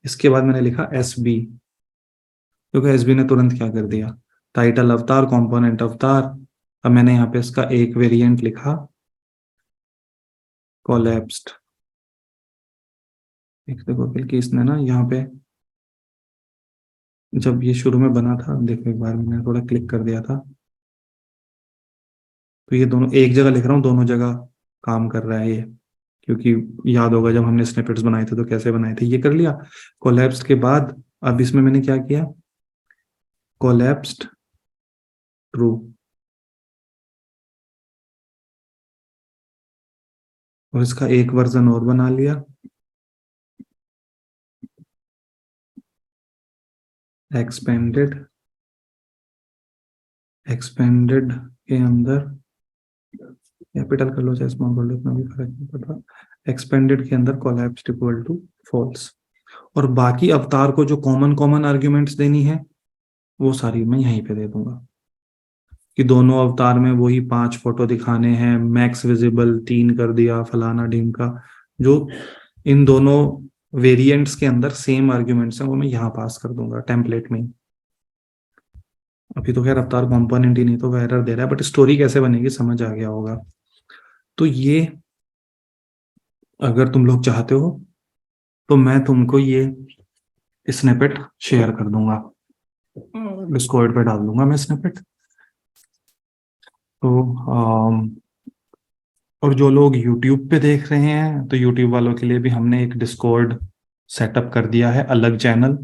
इसके बाद मैंने लिखा SB, क्योंकि SB ने तुरंत क्या कर दिया, टाइटल अवतार, कंपोनेंट अवतार। अब मैंने यहाँ पे इसका एक वेरिएंट लिखा कोलैप्स्ड। एक देखो बल्कि इसने ना यहाँ पे, जब ये शुरू में बना था, देखो एक बार मैंने थोड़ा क्लिक कर दिया था, तो ये दोनों एक जगह लिख रहा हूँ, दोनों जगह काम कर रहा है ये। क्योंकि याद होगा जब हमने स्निपेट्स बनाए थे तो कैसे बनाए थे, ये कर लिया कोलैप्स्ड के बाद। अब इसमें मैंने क्या किया, कोलैप्स्ड ट्रू, और इसका एक वर्जन और बना लिया, एक्सपेंडेड। एक्सपेंडेड के अंदर कैपिटल कर लो चाहे स्मॉल कर लो, इतना भी फर्क नहीं पड़ रहा। एक्सपेंडेड के अंदर कोलैप्स्ड इक्वल टू फॉल्स। और बाकी अवतार को जो कॉमन कॉमन आर्ग्यूमेंट्स देनी है वो सारी मैं यहीं पे दे दूंगा, कि दोनों अवतार में वही 5 फोटो दिखाने हैं, मैक्स विजिबल 3 कर दिया, फलाना ढीम का। जो इन दोनों वेरिएंट्स के अंदर सेम आर्ग्यूमेंट्स हैं वो मैं यहाँ पास कर दूंगा टेम्पलेट में। अभी तो खैर अवतार कंपोनेंट ही नहीं तो वो एरर दे रहा है, बट स्टोरी कैसे बनेगी समझ आ गया होगा। तो ये अगर तुम लोग चाहते हो तो मैं तुमको ये स्निपेट शेयर कर दूंगा, डिस्कॉर्ड पे डाल दूंगा मैं स्निपेट। तो और जो लोग यूट्यूब पे देख रहे हैं, तो यूट्यूब वालों के लिए भी हमने एक डिस्कॉर्ड सेटअप कर दिया है, अलग चैनल।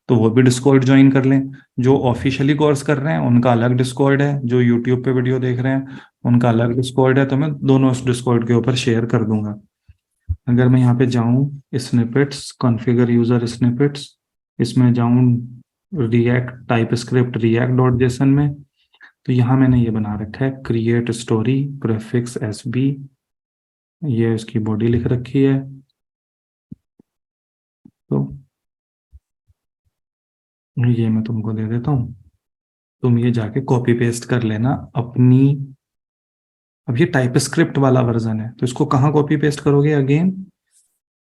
तो वो भी डिस्कॉर्ड ज्वाइन कर लें। जो ऑफिशियली कोर्स कर रहे हैं उनका अलग डिस्कॉर्ड है, जो यूट्यूब पे वीडियो देख रहे हैं उनका अलग डिस्कॉर्ड है। तो मैं दोनों उस डिस्कॉर्ड के ऊपर शेयर कर दूंगा। अगर मैं यहाँ पे जाऊँ स्निपेट्स, कॉन्फ़िगर यूजर स्निपेट्स, इसमें जाऊँ react type script react dot JSON में, तो यहाँ मैंने ये बना रखा है क्रिएट स्टोरी प्रेफिक्स SB, ये इसकी बॉडी लिख रखी है। तो ये मैं तुमको दे देता हूँ, तुम ये जाके कॉपी पेस्ट कर लेना अपनी। अब ये टाइप स्क्रिप्ट वाला वर्जन है, तो इसको कहाँ कॉपी पेस्ट करोगे, again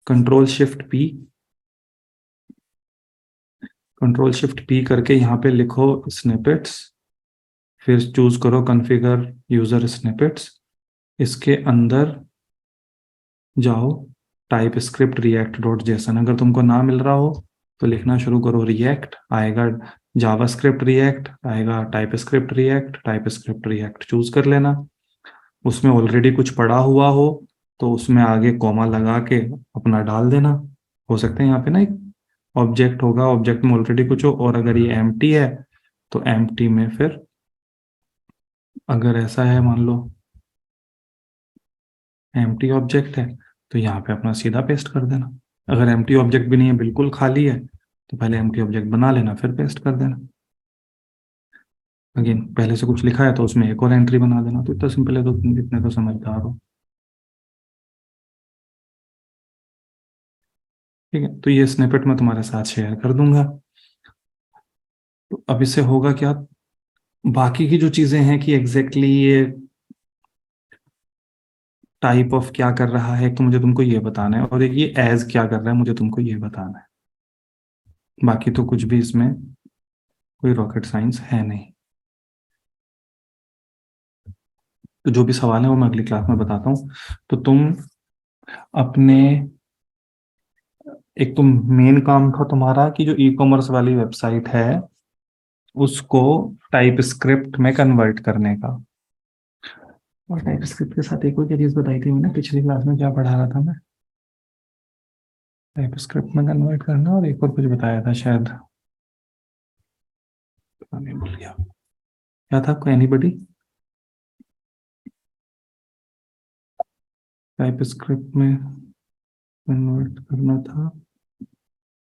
Ctrl Shift P, control shift P करके यहाँ पे लिखो स्निपेट्स, फिर चूज करो कॉन्फ़िगर यूजर स्निपेट्स, इसके अंदर जाओ type script react dot JSON. अगर तुमको ना मिल रहा हो तो लिखना शुरू करो रिएक्ट, आएगा जावा स्क्रिप्ट रिएक्ट, आएगा टाइप स्क्रिप्ट रिएक्ट चूज कर लेना। उसमें ऑलरेडी कुछ पड़ा हुआ हो तो उसमें आगे कॉमा लगा के अपना डाल देना। हो सकता है यहाँ पे ना एक ऑब्जेक्ट होगा, ऑब्जेक्ट में ऑलरेडी कुछ हो, और अगर ये एम्प्टी है तो एम्प्टी में फिर अगर ऐसा है मान लो एम्प्टी ऑब्जेक्ट है तो यहाँ पे अपना सीधा पेस्ट कर देना। अगर एम्प्टी ऑब्जेक्ट भी नहीं है, बिल्कुल खाली है, तो पहले एम्प्टी ऑब्जेक्ट बना लेना फिर पेस्ट कर देना। अगेन पहले से कुछ लिखा है तो उसमें एक और एंट्री बना देना। तो इतना सिंपल है, तो तुम इतने तो समझदार हो। ठीक है, तो ये स्निपेट मैं तुम्हारे साथ शेयर कर दूंगा। तो अब इससे होगा क्या, बाकी की जो चीजें हैं कि एग्जैक्टली ये टाइप ऑफ क्या कर रहा है तो मुझे तुमको ये बताना है, और एक ये एज क्या कर रहा है मुझे तुमको ये बताना है। बाकी तो कुछ भी इसमें कोई रॉकेट साइंस है नहीं। तो जो भी सवाल है वो मैं अगली क्लास में बताता हूँ। तो तुम अपने, एक तो मेन काम था तुम्हारा कि जो ई कॉमर्स वाली वेबसाइट है उसको टाइप स्क्रिप्ट में कन्वर्ट करने का। और टाइप स्क्रिप्ट के साथ एक और क्या चीज बताई थी मैंने पिछली क्लास में, क्या पढ़ा रहा था मैं, टाइप स्क्रिप्ट में कन्वर्ट करना, और एक और कुछ बताया था शायद, पता नहीं भूल गया क्या था। कोई एनीबडी, टाइप स्क्रिप्ट में कन्वर्ट करना था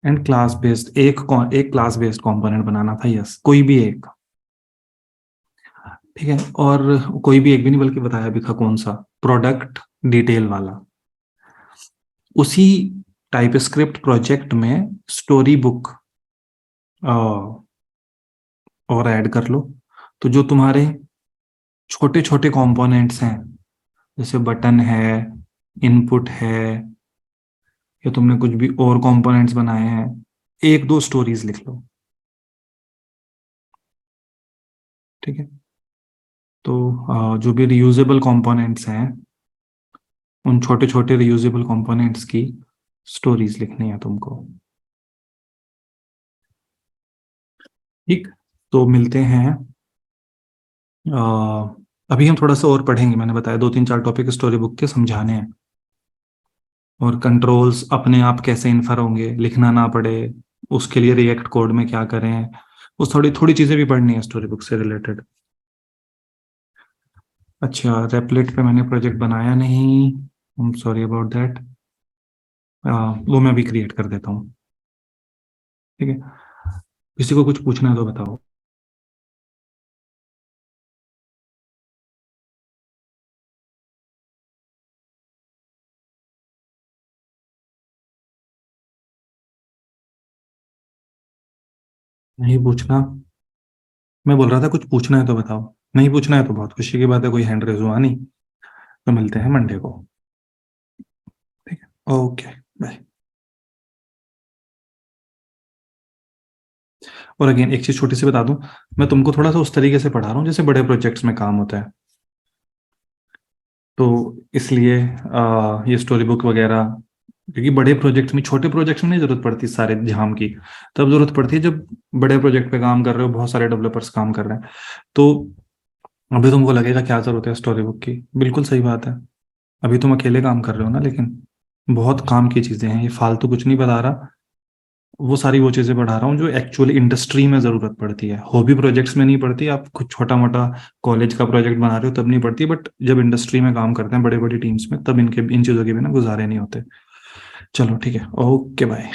एंड क्लास बेस्ड, एक क्लास बेस्ड कंपोनेंट बनाना था। यस, कोई भी एक। ठीक है, और कोई भी एक भी नहीं बल्कि बताया भी था कौन सा, प्रोडक्ट डिटेल वाला। उसी टाइप स्क्रिप्ट प्रोजेक्ट में स्टोरी बुक और ऐड कर लो। तो जो तुम्हारे छोटे छोटे कंपोनेंट्स हैं, जैसे बटन है, इनपुट है, या तुमने कुछ भी और कंपोनेंट्स बनाए हैं, एक दो स्टोरीज लिख लो। ठीक है, तो जो भी रियूजेबल कंपोनेंट्स हैं उन छोटे छोटे रियूजेबल कंपोनेंट्स की स्टोरीज लिखनी है तुमको। ठीक, तो मिलते हैं। अभी हम थोड़ा सा और पढ़ेंगे, मैंने बताया 2 3 4 टॉपिक स्टोरी बुक के समझाने हैं, और कंट्रोल्स अपने आप कैसे इन्फर होंगे, लिखना ना पड़े, उसके लिए रिएक्ट कोड में क्या करें, उस थोड़ी थोड़ी चीजें भी पढ़नी है स्टोरी बुक से रिलेटेड। अच्छा, रेपलेट पे मैंने प्रोजेक्ट बनाया नहीं, I am sorry about that. वो मैं भी क्रिएट कर देता हूँ। ठीक है, किसी को कुछ पूछना है तो बताओ। नहीं पूछना, मैं बोल रहा था कुछ पूछना है तो बताओ, नहीं पूछना है तो बहुत खुशी की बात है, कोई हैंड रेज हुआ नहीं। तो मिलते हैं मंडे को। ठीक है, ओके, बाय। और अगेन एक चीज छोटी सी बता दूं, मैं तुमको थोड़ा सा उस तरीके से पढ़ा रहा हूँ जैसे बड़े प्रोजेक्ट्स में काम होता है। तो इसलिए ये स्टोरी बुक वगैरह, क्योंकि बड़े प्रोजेक्ट्स में, छोटे प्रोजेक्ट्स में नहीं जरूरत पड़ती सारे झाम की, तब जरूरत पड़ती है जब बड़े प्रोजेक्ट पे काम कर रहे हो, बहुत सारे डेवलपर्स काम कर रहे हैं। तो अभी तुमको लगेगा क्या जरूरत है स्टोरी बुक की, बिल्कुल सही बात है। अभी तुम अकेले काम कर रहे हो ना, लेकिन बहुत काम की चीजें हैं, ये फालतू कुछ नहीं बता रहा। वो चीजें बढ़ा रहा हूँ जो एक्चुअली इंडस्ट्री में जरूरत पड़ती है, हॉबी प्रोजेक्ट्स में नहीं पड़ती। आप कुछ छोटा मोटा कॉलेज का प्रोजेक्ट बना रहे हो तब नहीं पड़ती, बट जब इंडस्ट्री में काम करते हैं बड़े बड़ी टीम्स में, तब इन चीजों के बिना गुजारे नहीं होते। चलो ठीक है, ओके बाय।